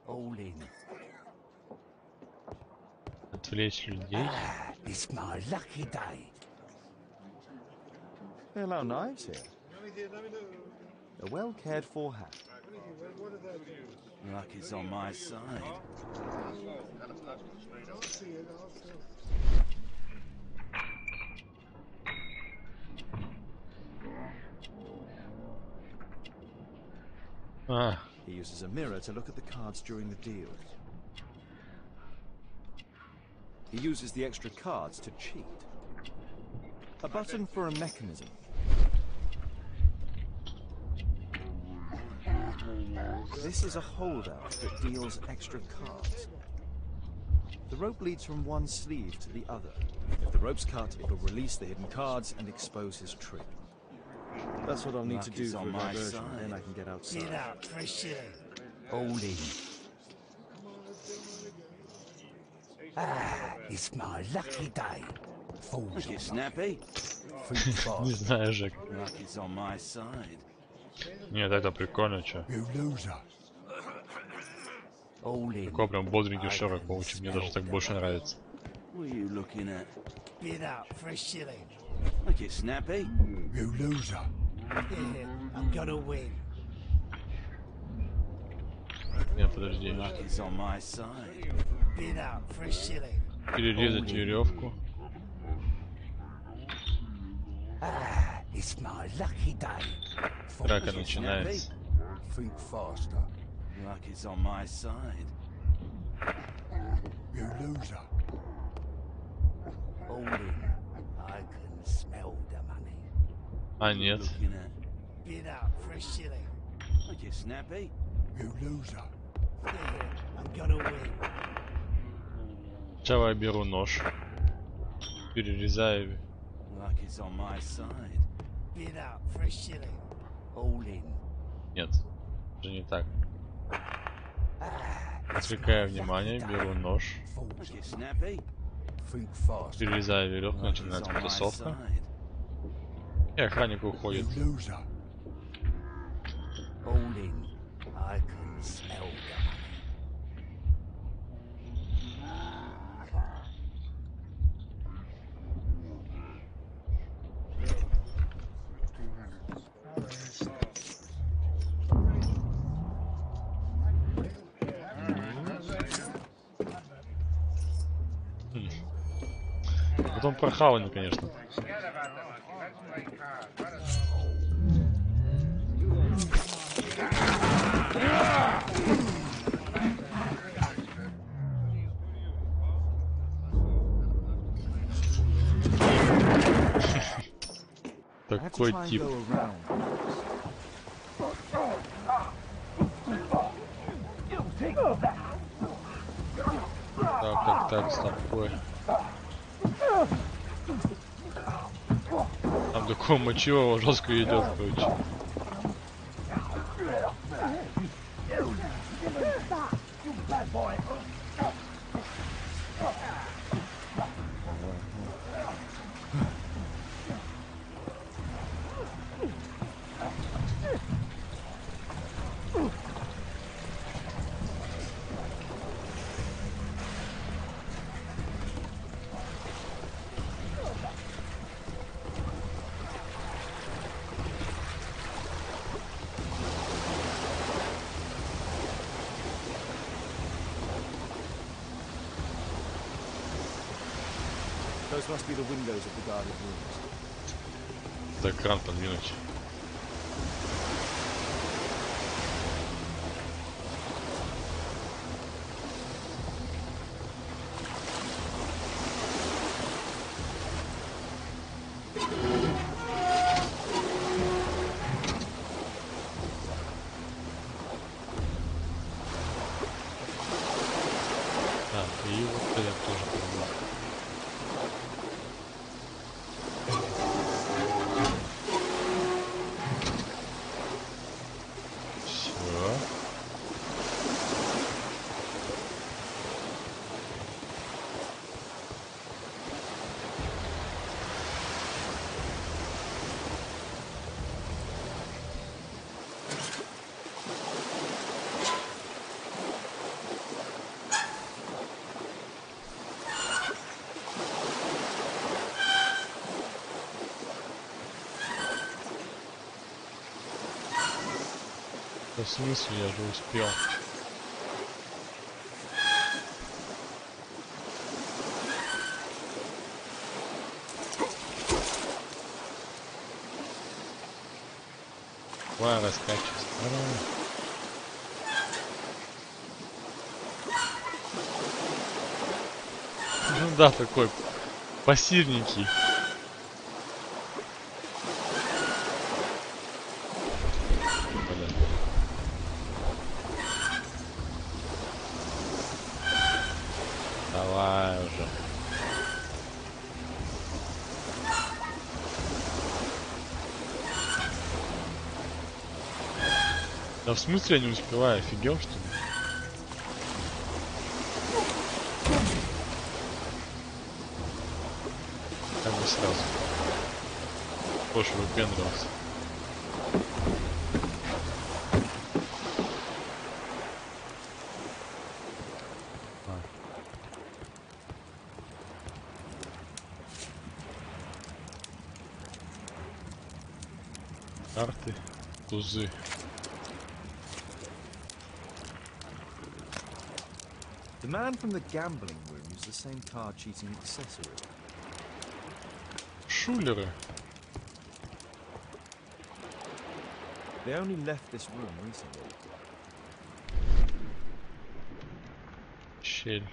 All in.
Отвлечь людей.
It's my lucky day.
They allow knives here. A well cared for hat.
Luck is on my side.
He uses a mirror to look at the cards during the deal. He uses the extra cards to cheat. A button for a mechanism. This is a holdout that deals extra cards. The rope leads from one sleeve to the other. If the rope's cut, it'll release the hidden cards and expose his trick. That's what I'll need to do for a diversion, then I can get outside.
Bid up for a shilling. All in.
It's my lucky day. Fools.
Get snappy.
Не знаю, Жек.
Luck is on my side.
Нет, это прикольно, чё.
You loser.
All in.
Такой прям бодренький Шерлок Холмс. Мне даже так больше нравится.
What are you looking at? Bid up for a shilling. Get snappy.
You loser.
Yeah, I'm gonna win.
Нет, подожди.
Luck is on my side. Bid up for a shilling.
Перерезать веревку.
It's my lucky day.
Драка начинается.
Think faster.
Luck is on my side.
You loser.
All in. I can smell the money.
А нет.
Bid up for a shilling. Get snappy.
You loser.
Yeah, I'm gonna win.
Сначала я беру нож. Перерезаю.
Luck is on my side. Bid up for a shilling. All in.
Нет. Уже не так. Отвлекаю внимание, беру нож.
Get snappy.
Think faster.
Перерезаю веревку, начинается потасовка. И охранник уходит.
You loser.
All in. I can smell the money.
Потом прохавано, конечно. Такой тип. Так, такое. Там такое мочилово жестко идет, короче.
Those must be the windows of the guarded rooms.
За экран подвинуть. В смысле, я же успел. Давай раскачивайся. Ну да, такой пассивненький. Давай уже. Да в смысле я не успеваю? Офигел, что ли? Как бы сразу. Позже выпендривался. Карты, тузы.
The man from the gambling room used the same card cheating accessory.
Шулеры.
They only left this room recently.
Щель.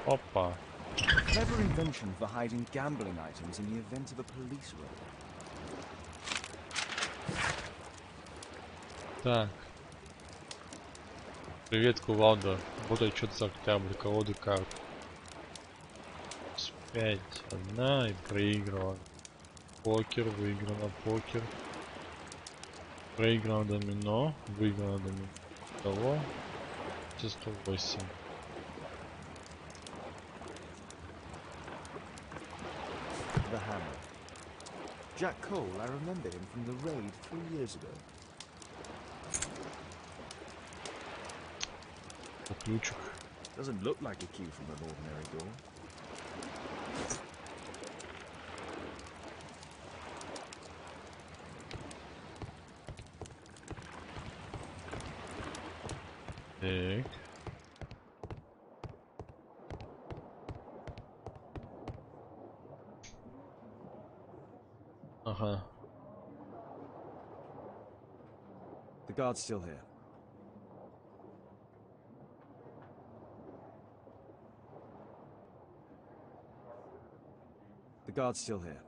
Опа.
Clever invention for hiding gambling items in the event of a police raid.
Так. Привет, кувалда. Вот отчет за октябрь, колоды карт. 5, одна и проиграла. Покер, выиграла покер. Проиграла домино, выиграла домино. Того. 108.
The hammer. Jack Cole, I remember him from the raid 3 years ago.
Ключик.
Doesn't look like a key from an ordinary door.
Так. Ага.
The guard's still here. The guard's still here.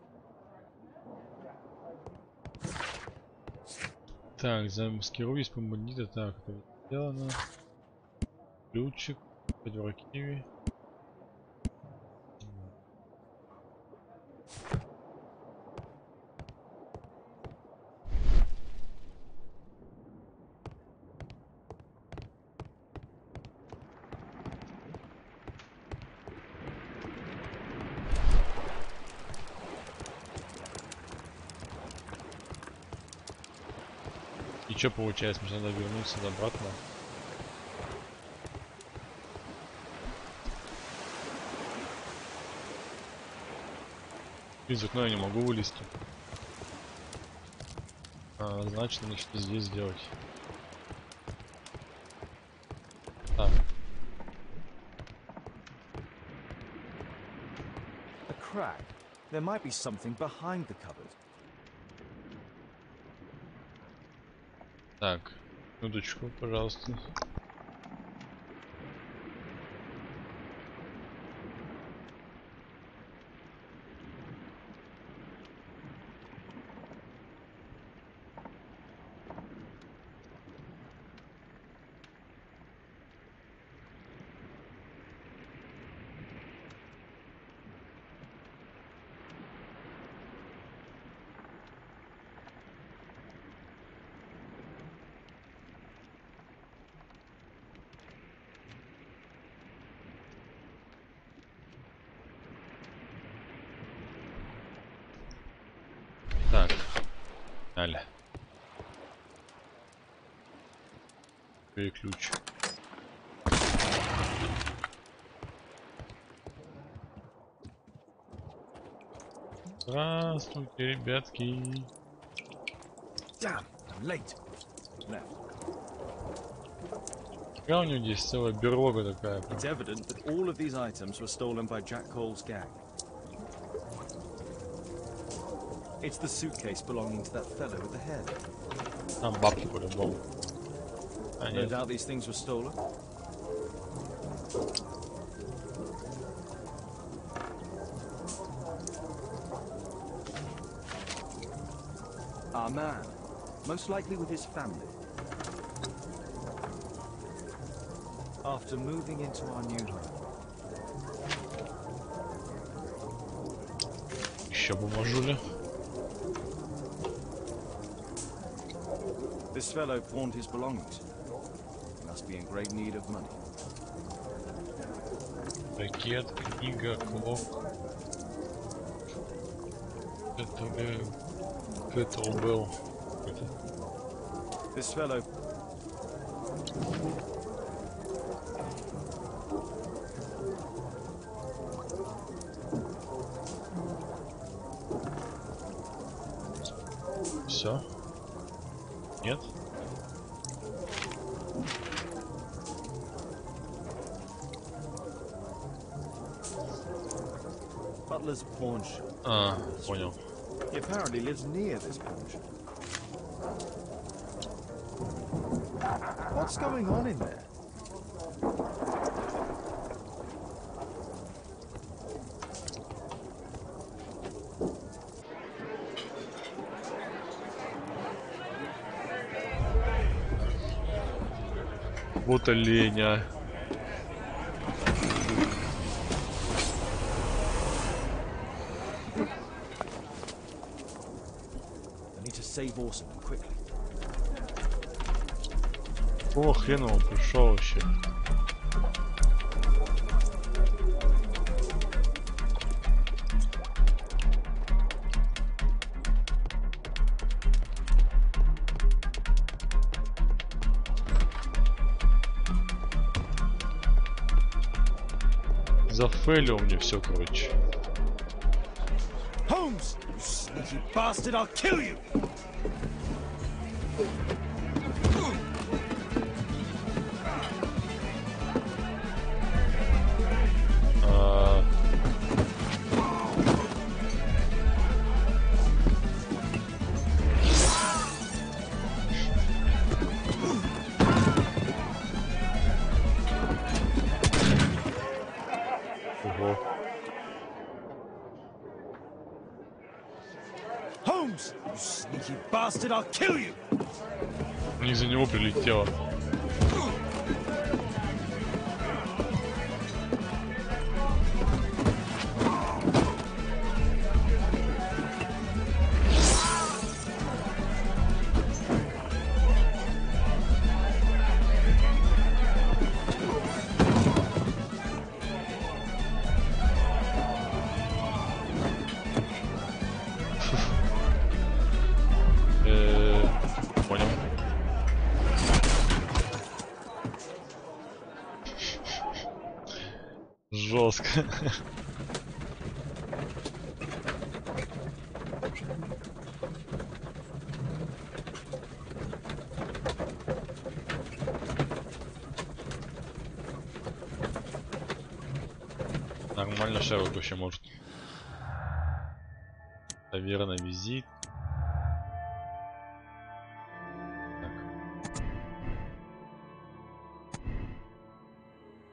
Так, замаскируюсь по бандита. Так, это сделано. Ключик. Подвор киви. И что получается? Мне надо вернуться обратно. Из окна я не могу вылезти. Значит, надо что-то здесь сделать. Так.
crack. There might be something behind the cupboard.
Так, минуточку, пожалуйста. Так, далее. Переключ. Здравствуйте, ребятки.
Damn, I'm late. Left.
Я у него здесь целая берлога такая.
It's evident that all of these items were stolen by Jack Cole's gang. It's the suitcase belonging to that fellow with the hair.
Там бабки по-любому.
No doubt these things were stolen. Our man, most likely with his family. After moving into our new home.
Еще бумажуля.
This fellow pawned his belongings. He must be in great need of money.
Пакет, книга, клок. Это был.
This fellow.
Все? Нет?
Butler's pawn shop.
А, понял.
He apparently lives near this pawn shop. What's going on in there?
Вот оленя.
I need to save Orson quickly.
О, хрен он пришел вообще. Зафейлил мне все, короче.
Holmes, you sneaky bastard! I'll kill you. Holmes, you sneaky bastard! I'll kill you.
Не за него прилетело. Понял. Жестко. Нормально Шерлок вообще может. Таверна, визит.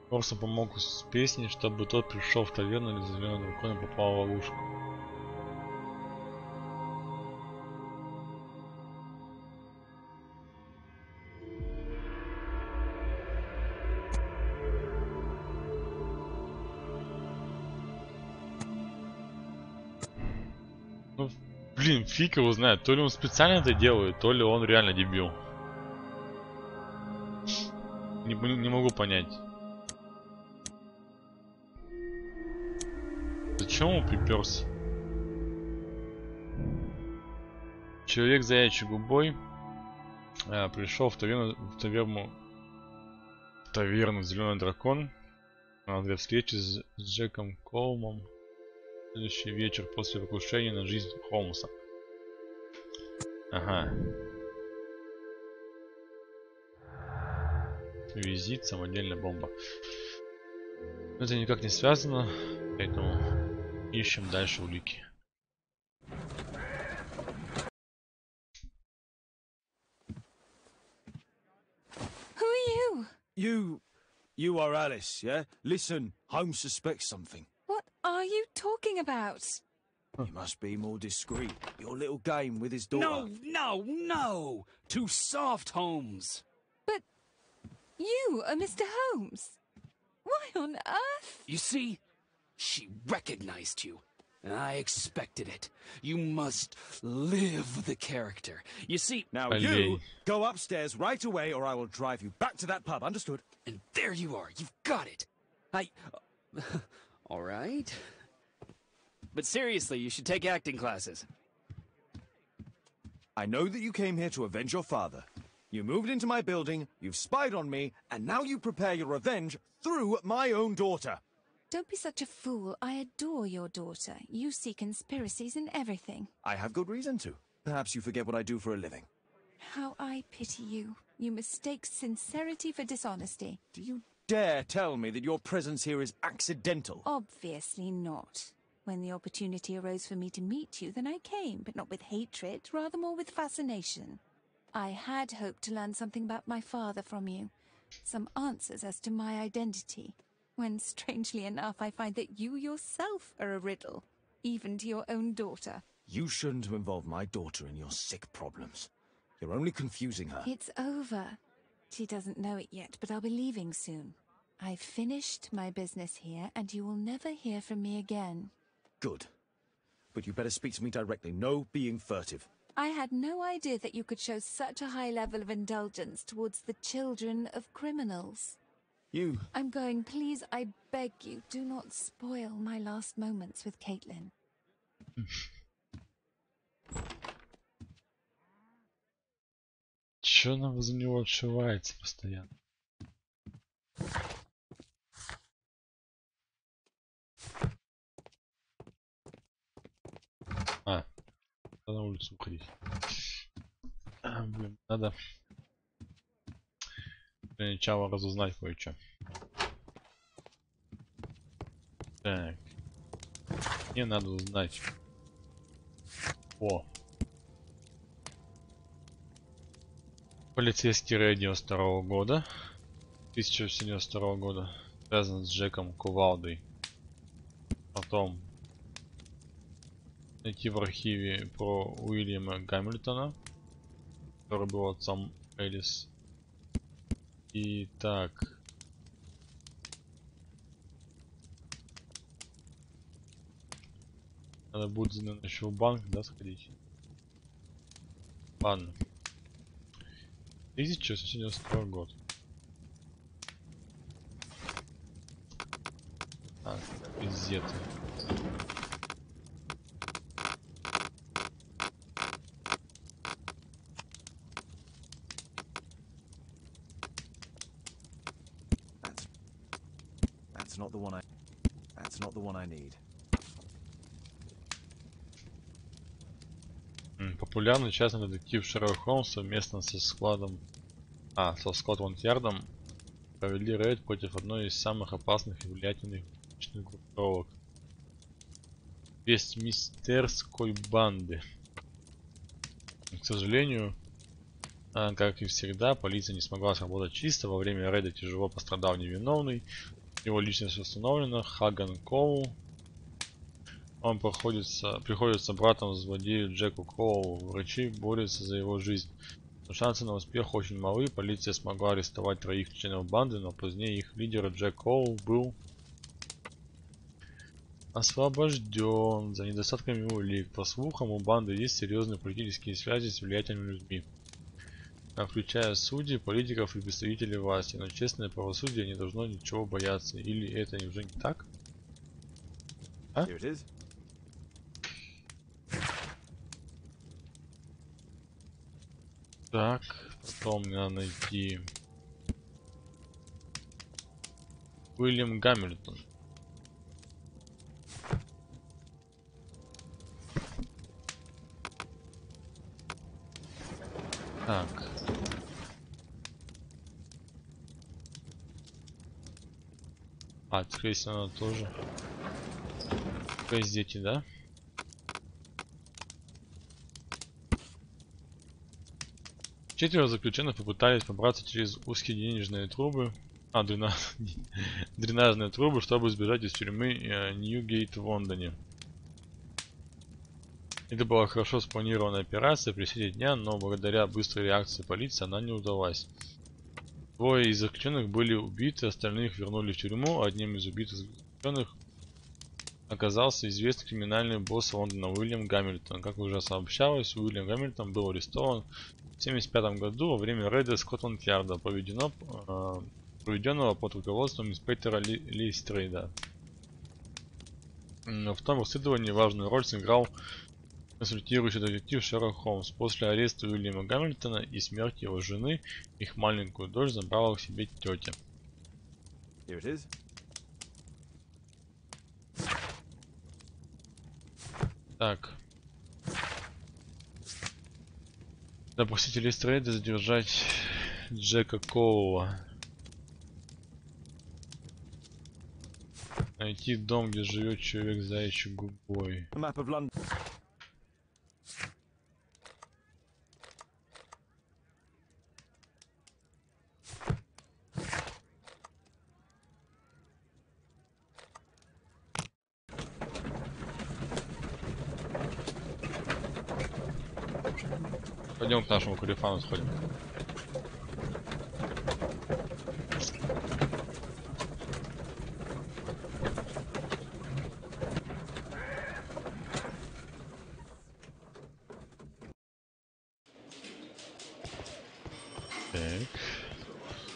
Просто помог с песней, чтобы тот пришел в таверну или зеленый дракон и попал в ловушку. Ну, блин, фиг его знает. То ли он специально это делает, то ли он реально дебил. Не могу понять. Зачем он приперся? Человек с заячьей губой пришел в таверну Зеленый дракон для встречи с Джеком Колмом. Следующий вечер после покушения на жизнь Холмса. Ага. Визит, самодельная бомба. Это никак не связано, поэтому ищем дальше улики.
Who are you?
You are Alice, yeah? Listen, Holmes suspects something.
What are you talking about?
You must be more discreet. Your little game with his daughter.
No! Too soft, Holmes.
But you are Mr. Holmes. Why on earth?
You see, she recognized you. And I expected it. You must live the character. You see...
Now you go upstairs right away or I will drive you back to that pub, understood?
And there you are, you've got it. All right. But seriously, you should take acting classes.
I know that you came here to avenge your father. You moved into my building, you've spied on me, and now you prepare your revenge through my own daughter.
Don't be such a fool. I adore your daughter. You see conspiracies in everything.
I have good reason to. Perhaps you forget what I do for a living.
How I pity you. You mistake sincerity for dishonesty.
Do you dare tell me that your presence here is accidental?
Obviously not. When the opportunity arose for me to meet you, then I came, but not with hatred, rather more with fascination. I had hoped to learn something about my father from you. Some answers as to my identity. When, strangely enough, I find that you yourself are a riddle, even to your own daughter.
You shouldn't have involved my daughter in your sick problems. You're only confusing her.
It's over. She doesn't know it yet, but I'll be leaving soon. I've finished my business here, and you will never hear from me again.
Good. But you better speak to me directly. No being furtive.
I had no idea that you could show such a high level of indulgence towards the children of criminals. I'm going. Please, I beg you, do not spoil my last moments with Caitlin.
Чё она возле него отшивается постоянно? На улицу уходить. Блин, надо для начала разузнать кое-что. Так. Мне надо узнать. Полицейский рейд 92 года. 1992 года. Связан с Джеком Кувалдой. Потом найти в архиве про Уильяма Гамильтона, который был отцом Элис. И так. Надо будет еще в банк, да, сходить. Ладно. 1992 год. Так, пиздец.
That's not the one I need.
Популярный частный детектив Шерлок Холмс совместно со Скотланд-Ярдом провели рейд против одной из самых опасных и влиятельных группировок. вестминстерской банды. К сожалению, как и всегда, полиция не смогла сработать чисто. Во время рейда тяжело пострадал невиновный. Его личность установлена. Хаган Коул. Он приходится братом злодею Джеку Коулу. Врачи борются за его жизнь. Но шансы на успех очень малы. Полиция смогла арестовать 3 членов банды, но позднее их лидер Джек Коул был освобожден за недостатками улик. По слухам, у банды есть серьезные политические связи с влиятельными людьми, включая судей, политиков и представителей власти. Но честное правосудие не должно ничего бояться. Или это уже не так? А? Так, потом мне надо найти Уильям Гамильтон. Так. Скорее всего, она тоже. То есть дети, да? Четверо заключенных попытались пробраться через узкие денежные трубы, дренажные трубы, чтобы сбежать из тюрьмы Ньюгейт в Лондоне. Это была хорошо спланированная операция при свете дня, но благодаря быстрой реакции полиции она не удалась. 2 из заключенных были убиты, остальных вернули в тюрьму. Одним из убитых заключенных оказался известный криминальный босс Лондона Уильям Гамильтон. Как уже сообщалось, Уильям Гамильтон был арестован в 1975 году во время рейда Скотланд-Ярда, проведенного под руководством инспектора Листрейда. В том расследовании важную роль сыграл консультирующий детектив Шерлок Холмс. После ареста Уильяма Гамильтона и смерти его жены, их маленькую дочь забрала к себе тетя. Так. Допросить Листрейда, задержать Джека Коула. Найти дом, где живет человек с заячьей губой. Пойдем к нашему Калифану сходим.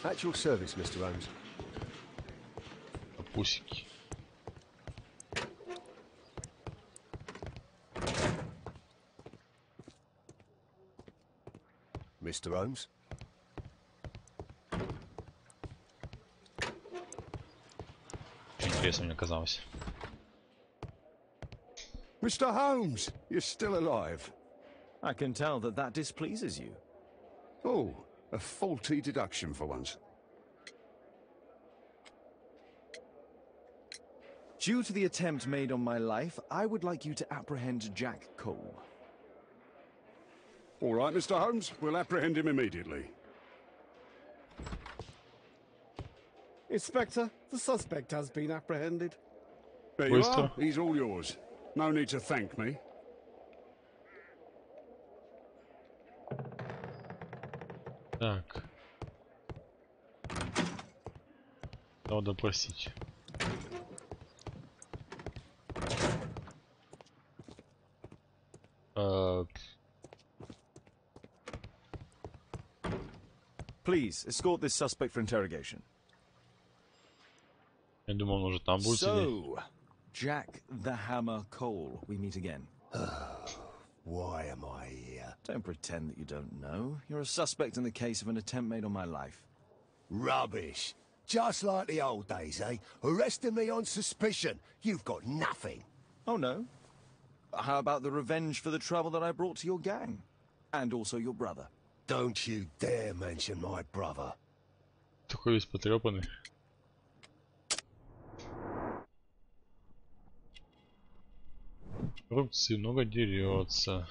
At your service, Mr. Holmes.
Пусики.
Mr. Holmes?
Интересно мне казалось.
Mr. Holmes, you're still alive.
I can tell that displeases you.
Oh, a faulty deduction for once.
Due to the attempt made on my life, I would like you to apprehend Jack Cole.
All right, Mr. Holmes, we'll apprehend him immediately.
Inspector, the suspect has been apprehended.
There you are. He's all yours. No need to thank me.
Так. Надо допросить.
Please escort this suspect for interrogation.
Я думал, он уже там будет сидеть.
Jack the Hammer Cole, we meet again.
Why am I here?
Don't pretend that you don't know. You're a suspect in the case of an attempt made on my life.
Rubbish. Just like the old days, eh? Arresting me on suspicion. You've got nothing.
Oh, no? How about the revenge for the trouble that I brought to your gang? And also your brother.
Don't you dare mention my brother.
Такой весь потрепанный. Коррупции много дерется.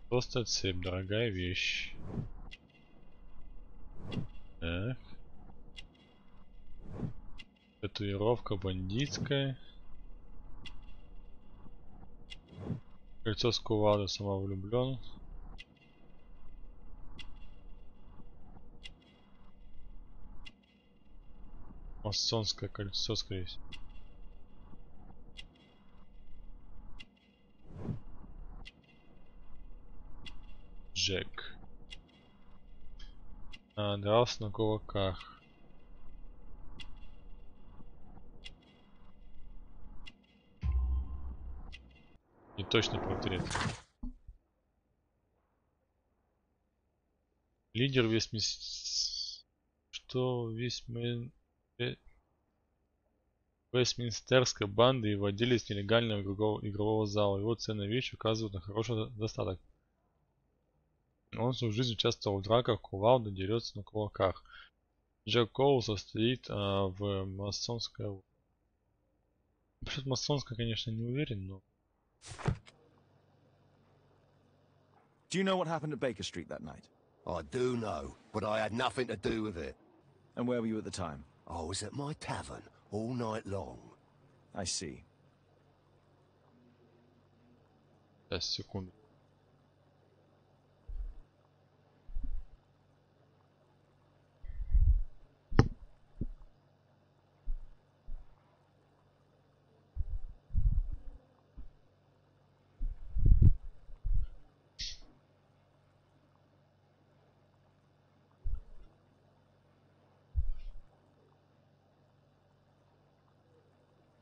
Просто цепь, дорогая вещь. Так. Татуировка бандитская. Кольцо с кувалдой, самовлюблен. Масонское кольцо, скорее всего. Джек. Дрался на кулаках. Не точно портрет. Лидер Вестминстерской банды и владелец нелегального игрового зала. Его ценная вещь указывает на хороший достаток. Он всю жизнь участвовал в драках, кувалда, дерется на кулаках. Джек Коул состоит в масонской... Насчет масонской, конечно, не уверен, но...
Do you know what happened at Baker Street that night?
I do know, but I had nothing to do with it.
And where were you at the time?
I was at my tavern all night long.
I see.
Сейчас, секунду.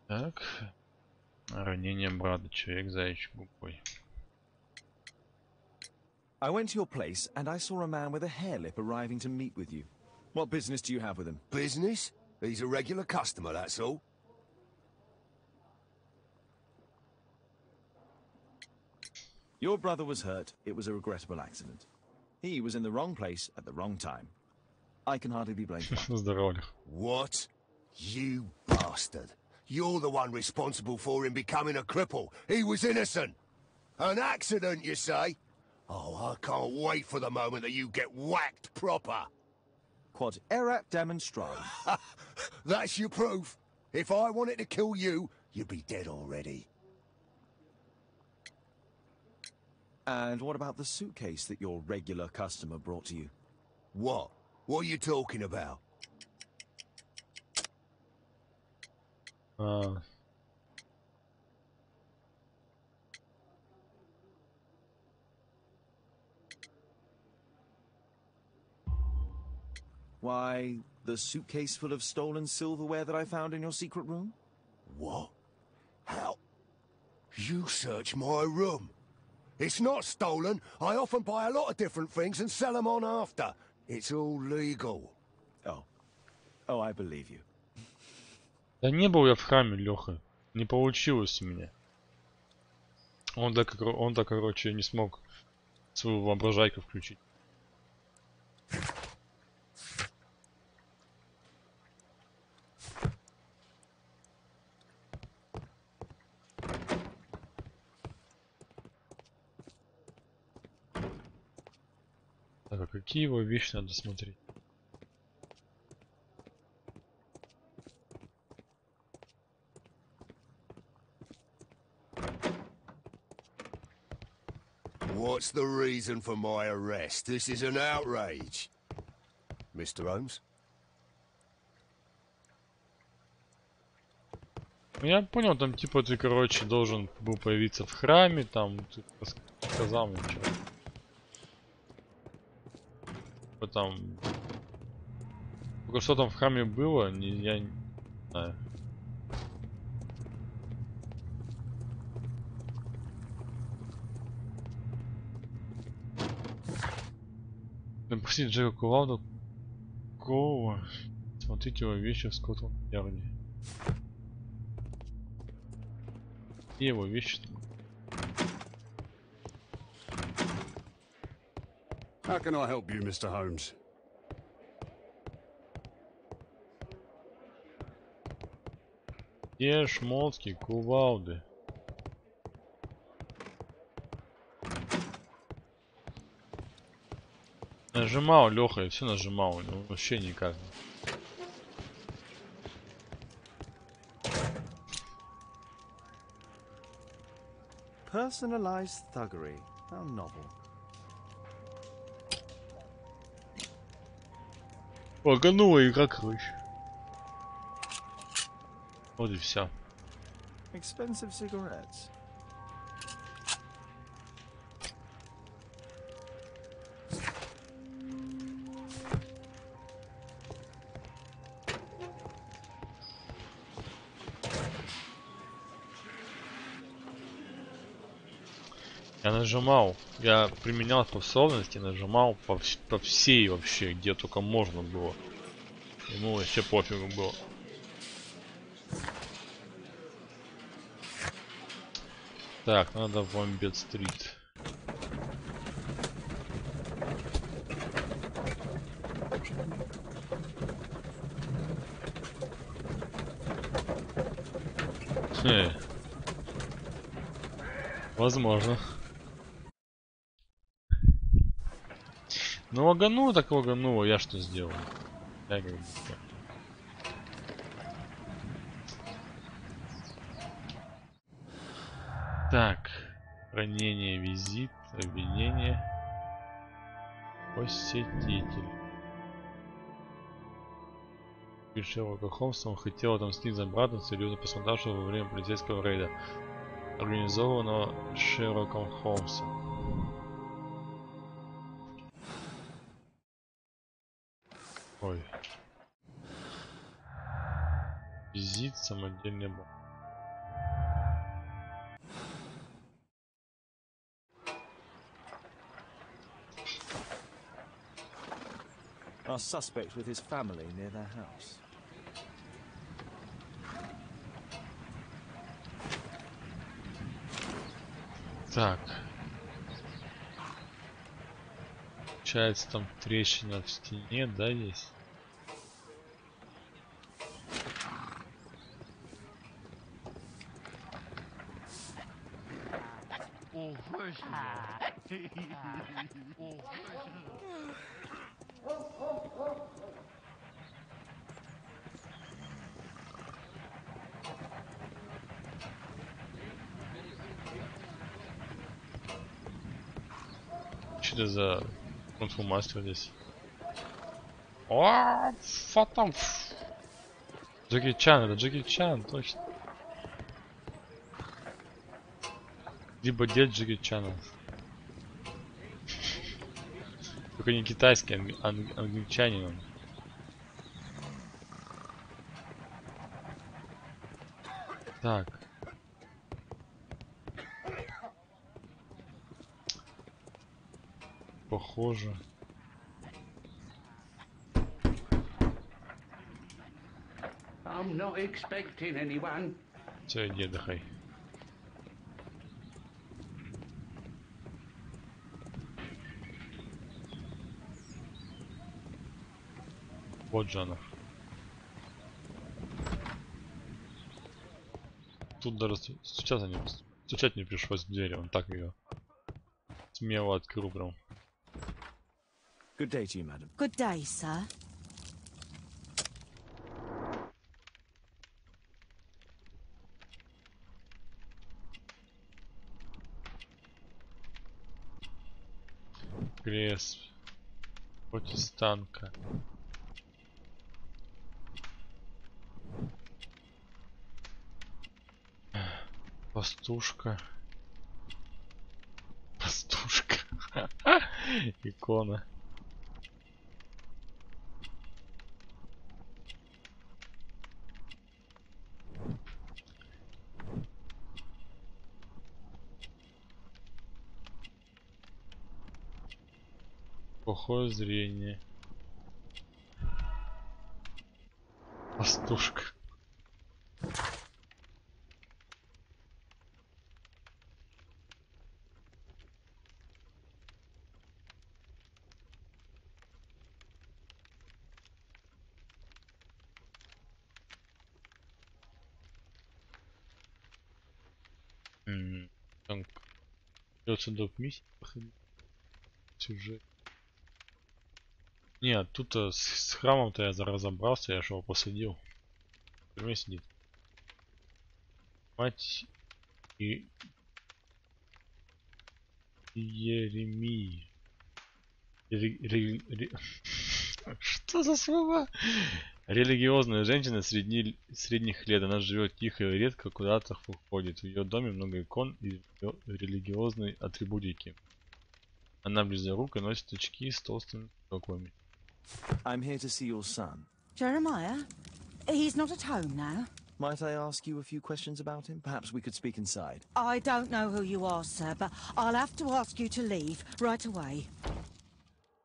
Так. Ранение брата. Человек заячий губой.
I went to your place and I saw a man with a hair lip arriving to meet with you. What business do you have with him?
Business? He's a regular customer, that's all.
Your brother was hurt. It was a regrettable accident. He was in the wrong place at the wrong time. I can hardly be blamed for that.
What? You bastard. You're the one responsible for him becoming a cripple. He was innocent. An accident, you say? Oh, I can't wait for the moment that you get whacked proper.
Quod erat demonstrandum.
That's your proof. If I wanted to kill you, you'd be dead already.
And what about the suitcase that your regular customer brought to you?
What? What are you talking about?
Why, the suitcase full of stolen silverware that I found in your secret room?
What? How? You searched my room. It's not stolen. I often buy a lot of different things and sell them on after. It's all legal.
Oh. Oh, I believe you.
Да не был я в храме, Леха. Не получилось у меня. Он так, короче, не смог свою воображайку включить. Так, а какие его вещи надо смотреть?
What's the reason for my arrest? This is an outrage. Mr. Holmes?
Ну я понял, там типа ты, короче, должен был появиться в храме, там ты сказал мне что. Там... Только что там в храме было, я не знаю. Допросить Джека Кувалда Коула. Смотрите его вещи в Скотланд-Ярде. И его вещи там.
How can I help you, Mr. Holmes?
Где шмотки, кувалды? Нажимал, Леха, и все нажимал, ну, вообще никак.
Personalized thuggery. How novel.
Лаганула игра, короче. Вот и все.
Expensive cigarettes.
Я нажимал, я применял способности, нажимал по всей вообще, где только можно было. Ему вообще пофигу было. Так, надо в Ламбет-стрит. Возможно. Ну лагануло так лагануло, я что сделал? Я как бы... Так, хранение, визит, обвинение, посетитель. Шерлоком Холмсом хотел отомстить за брата, серьезно пострадавшего во время полицейского рейда, организованного Шерлоком Холмсом. Ой. Визит, самодельный бомб.
Our suspect with his family near their house.
Так. Получается, там трещина в стене, да, есть? Что это за конфу-мастер здесь? О, фатам! Джеки Чан, это Джеки Чан, точно. Либо дед Джеки Чана. Только не китайский, англичанин он. Так. Похоже.
I'm not expecting anyone.
Все, иди отдыхай. Вот же она. Тут даже стучать не пришлось в двери, он так ее смело открыл прям.
Good day to you, madam.
Good day, sir.
Крест. Протестанка. Пастушка. Пастушка. Икона. Плохое зрение. Пастушка. Так. Придется доп. Миссии проходить. Сюжет. Нет, тут с храмом-то я разобрался, я же его посадил. В тюрьме сидит. Мать и Еремии. Что за слова? Религиозная женщина средних лет. Она живет тихо и редко куда-то уходит. В ее доме много икон и религиозной атрибутики. Она близорука, носит очки с толстыми стеклами.
I'm here to see your son.
Jeremiah? He's not at home now.
Might I ask you a few questions about him? Perhaps we could speak inside.
I don't know who you are, sir, but I'll have to ask you to leave right away.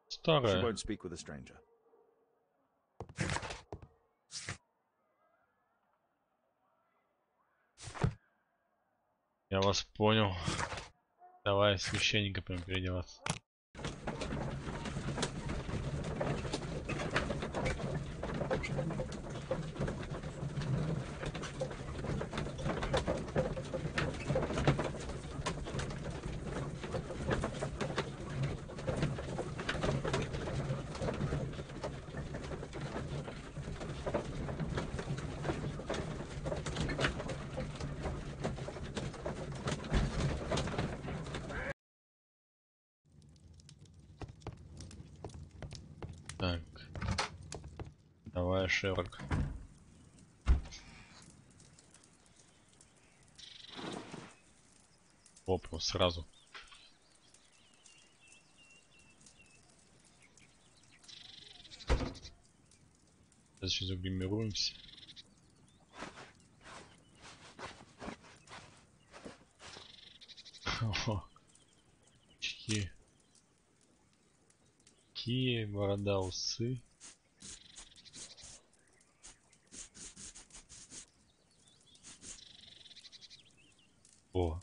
She won't speak with a stranger.
Я вас понял. Давай священника прям переодеваться. Так. Давай, Шерлок. Вопрос сразу. Сейчас еще загримируемся. Очки. Какие борода, усы. О.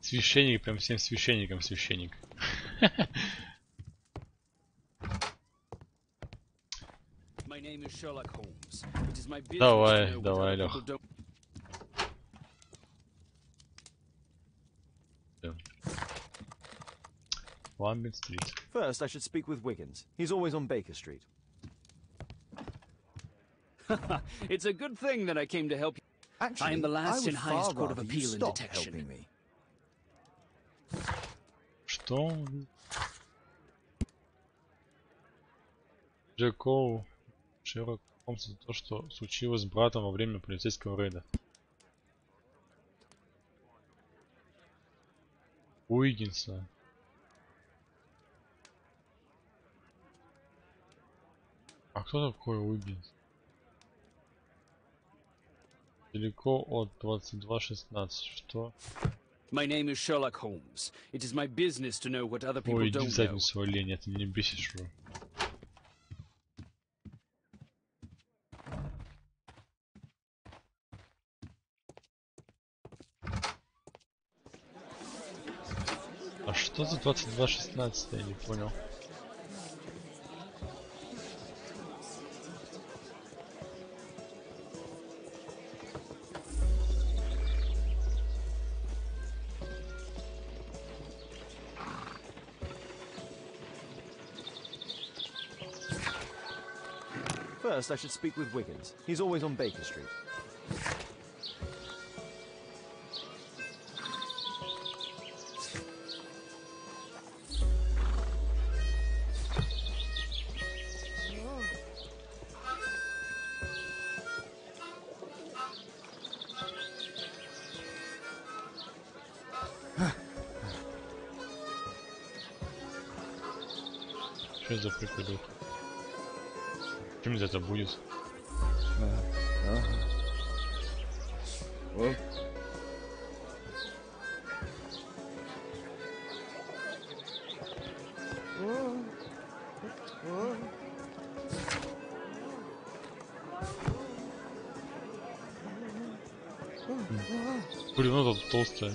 Священник, прям всем священникам священник. Давай, давай, Лех. Ламбет Стрит.
First, I should speak with Wiggins. He's always on Baker Street.
It's a good thing that I came to help you.
Actually,
I am the last and highest court of
rather
appeal
you
in
stop
detection.
helping me.
Что? Джеку Шерлок Холмс за то, что случилось с братом во время полицейского рейда. Уиггинса. А кто такой Уиггинс? Далеко от 22:16. Что?
My name is Sherlock Holmes. It is my business to know what other people
Ой, иди в
don't know.
задницу, олень, это не бесишь его. А что за 22:16, я не понял.
First, I should speak with Wiggins. He's always on Baker Street.
Что это за приколюк? Что мне это будет? Блин, ну тут толстая.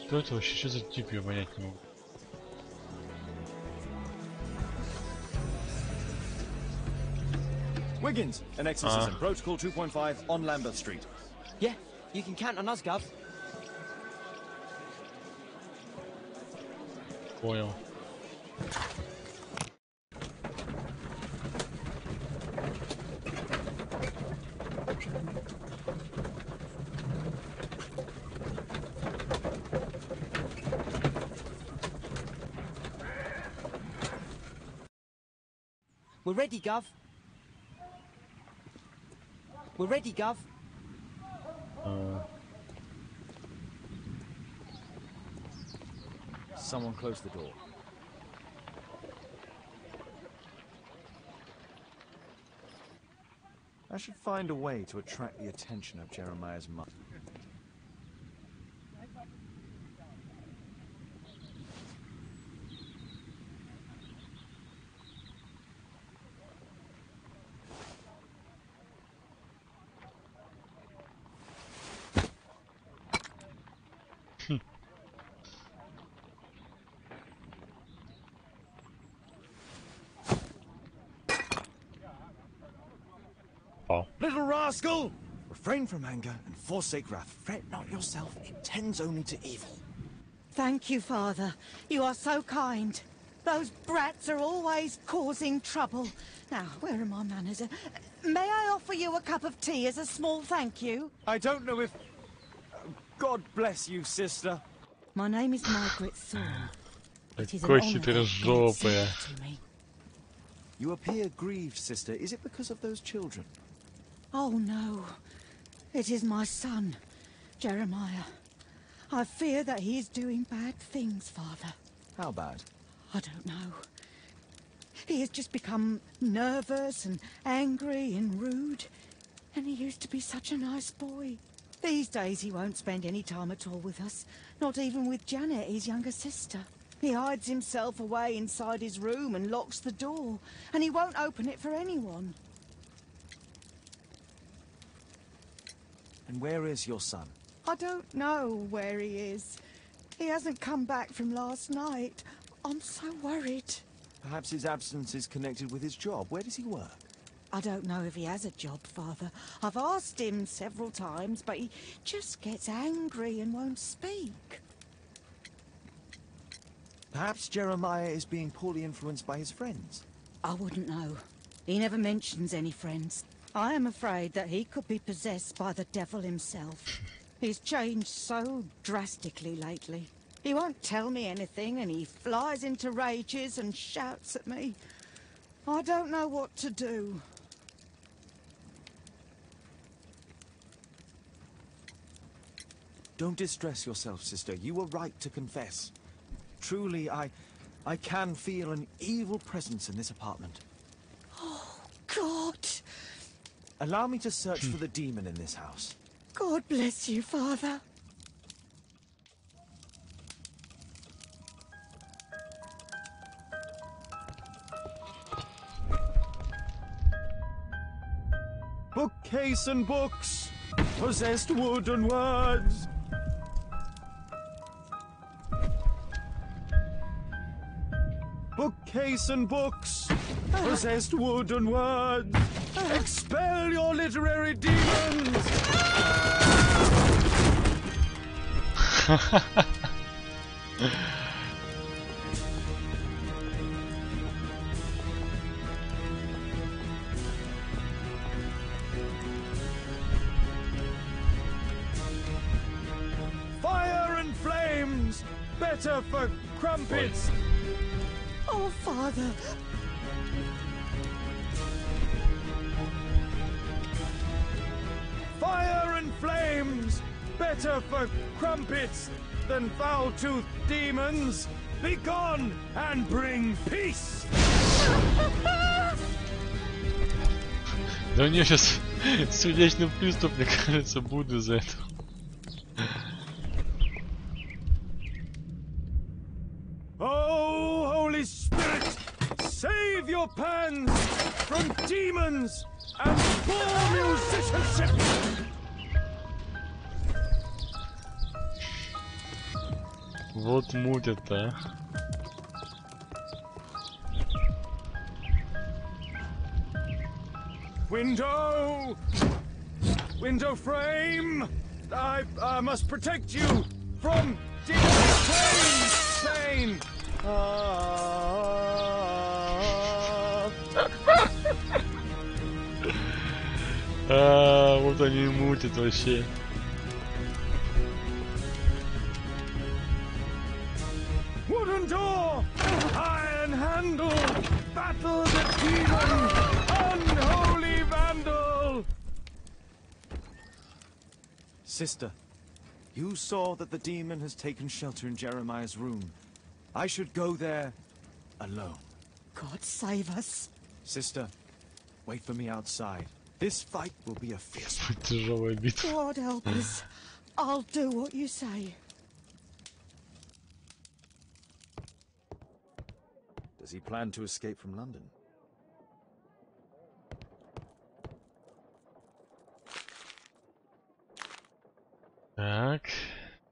Кто это вообще? Что за тип, я понять не могу.
Wiggins, an exorcism. Protocol 2.5 on Lambeth Street.
Yeah, you can count on us, Gov.
Понял.
We're ready, Gov. We're ready, Gov.
Someone close the door. I should find a way to attract the attention of Jeremiah's mother. Little rascal! Refrain from anger and forsake wrath. Fret not yourself, it tends only to evil.
Thank you, Father. You are so kind. Those brats are always causing trouble. Now, where are my manners? May I offer you a cup of tea as a small thank you?
I don't know if... God bless you, sister.
My name is Margaret Thorne. It is an
Какой
honour
хитрожопая.
to me.
You appear grieved, sister. Is it because of those children?
Oh, no. It is my son, Jeremiah. I fear that he is doing bad things, Father.
How bad?
I don't know. He has just become nervous and angry and rude. And he used to be such a nice boy. These days he won't spend any time at all with us. Not even with Janet, his younger sister. He hides himself away inside his room and locks the door. And he won't open it for anyone.
And where is your son?
I don't know where he is. He hasn't come back from last night. I'm so worried.
Perhaps his absence is connected with his job. Where does he work?
I don't know if he has a job, Father. I've asked him several times, but he just gets angry and won't speak.
Perhaps Jeremiah is being poorly influenced by his friends.
I wouldn't know. He never mentions any friends. I am afraid that he could be possessed by the devil himself. He's changed so drastically lately. He won't tell me anything and he flies into rages and shouts at me. I don't know what to do.
Don't distress yourself, sister. You were right to confess. Truly, I can feel an evil presence in this apartment.
Oh, God!
Allow me to search for the demon in this house.
God bless you, Father.
Bookcase and books, possessed wood and words. Bookcase and books, possessed wood and words. Expel your literary demons! Fire and flames, better for crumpets.
Oh, Father.
Fire and flames, better for crumpets than foul-toothed demons. Begone and bring peace.
Да у нее сейчас сердечный приступ, мне кажется, будет из-за этого.
Oh, Holy Spirit, save your pans from demons and poor musicianship!
Вот мутит-то, а.
Window! Window frame! I must protect you from pain!
Вот они и мутят вообще.
Wooden door! Iron handle! Battle the demon! Unholy vandal! Sister, you saw that the demon has taken shelter in Jeremiah's room. I should go there alone.
God save us.
Sister, wait for me outside. This fight will be a fierce one.
Тяжелая битва.
God help us. I'll do what you say.
Does he plan to escape from London?
Так.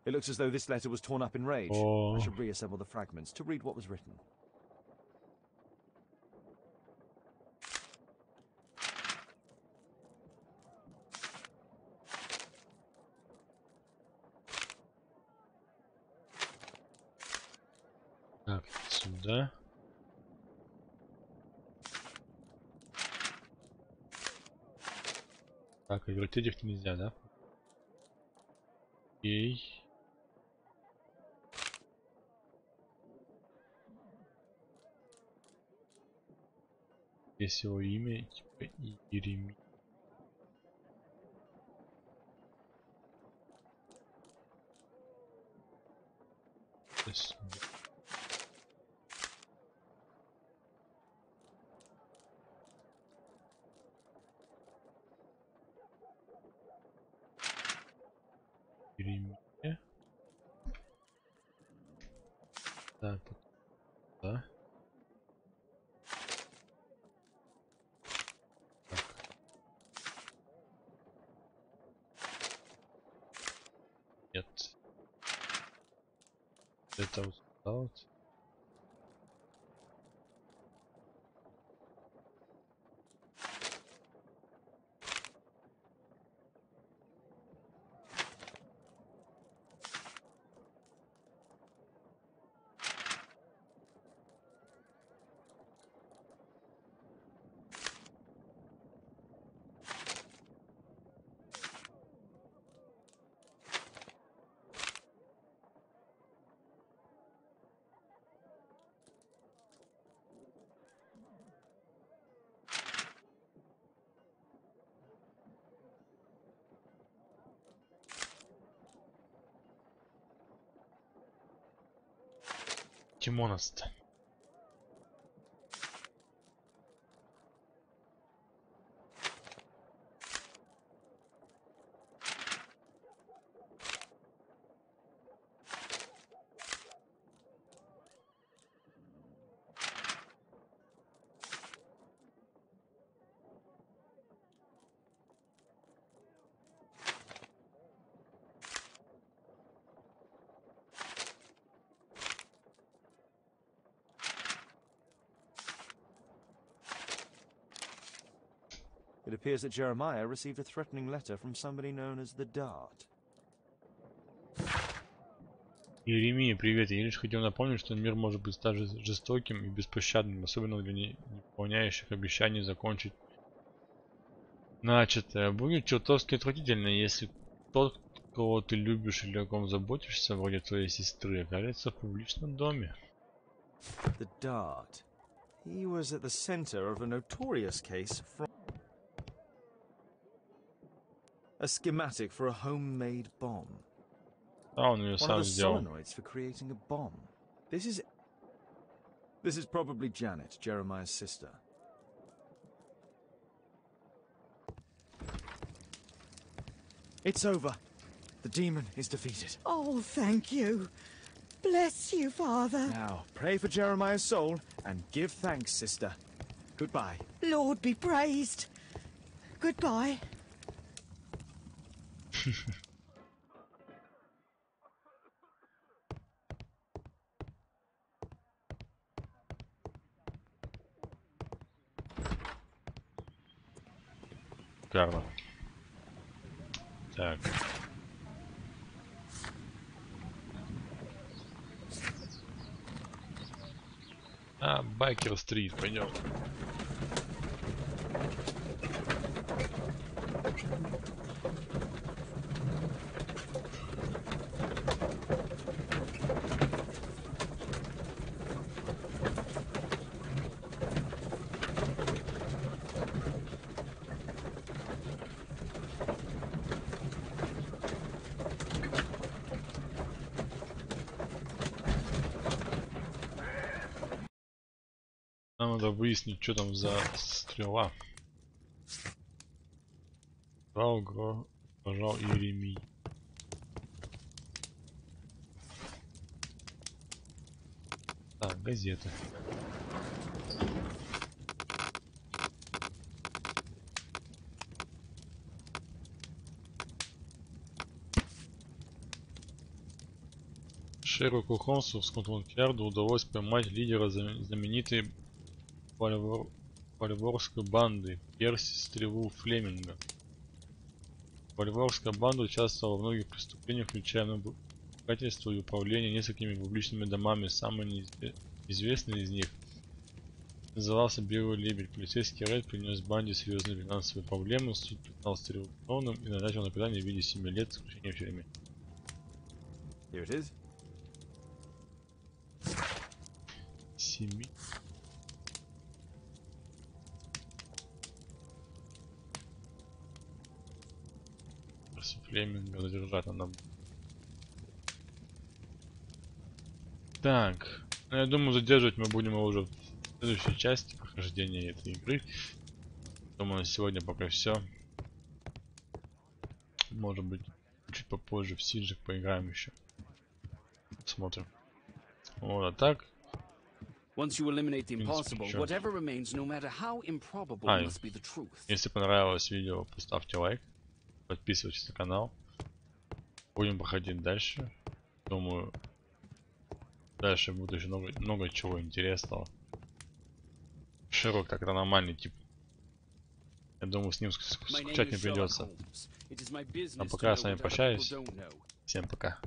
It looks as though this letter was torn up in rage.
Oh.
I should reassemble the fragments to read what was written.
Так, сюда. Так, вертеть их нельзя, да? Окей. Здесь его имя, типа Иеремия. Иеремия. Так, да. Нет. Это вот сюда вот. Тимоност.
It appears that Jeremiah received a threatening letter from somebody known as the Dart.
Иеремия, привет. Я лишь хотел напомнить, что мир может быть даже жестоким и беспощадным, особенно для невыполняющих обещаний закончить начатое. Будет чертовски отвратительно, если тот, кого ты любишь или о ком заботишься, вроде твоей сестры, окажется в публичном доме.
The Dart. He was at the center of a notorious case from a schematic for a homemade bomb.
Он ее
One of
сам
the
сделал.
solenoids for creating a bomb. This is probably Janet, Jeremiah's sister. It's over. The demon is defeated.
Oh, thank you. Bless you, Father.
Now, pray for Jeremiah's soul and give thanks, sister. Goodbye.
Lord be praised. Goodbye.
Шикарно. Так. Байкер-стрит, пойдем. Нам надо выяснить, что там за стрела. Пожал Иеремий. Так, газеты. Шерлоку Холмсу в Скотланд-Ярду удалось поймать лидера знаменитой вальворской банды Перси Стрелу Флеминга. Вальворская банда участвовала во многих преступлениях, включая надругательство и управление несколькими публичными домами. Самый известный из них назывался Белый Лебедь. Полицейский рейд принес банде серьезные финансовые проблемы. Суд признал Стрелу виновным и назначил наказание в виде 7 лет заключения в тюрьме. 7. Флеминга задержать надо. Так, я думаю, задерживать мы будем его уже в следующей части прохождения этой игры. Думаю, на сегодня пока все. Может быть, чуть попозже в Сиджик поиграем еще. Посмотрим. Вот, а так. Если понравилось видео, поставьте лайк. Подписывайтесь на канал. Будем проходить дальше. Думаю, дальше будет еще много чего интересного. Шерлок так-то нормальный тип. Я думаю, с ним скучать не придется. А пока я с вами прощаюсь. Всем пока.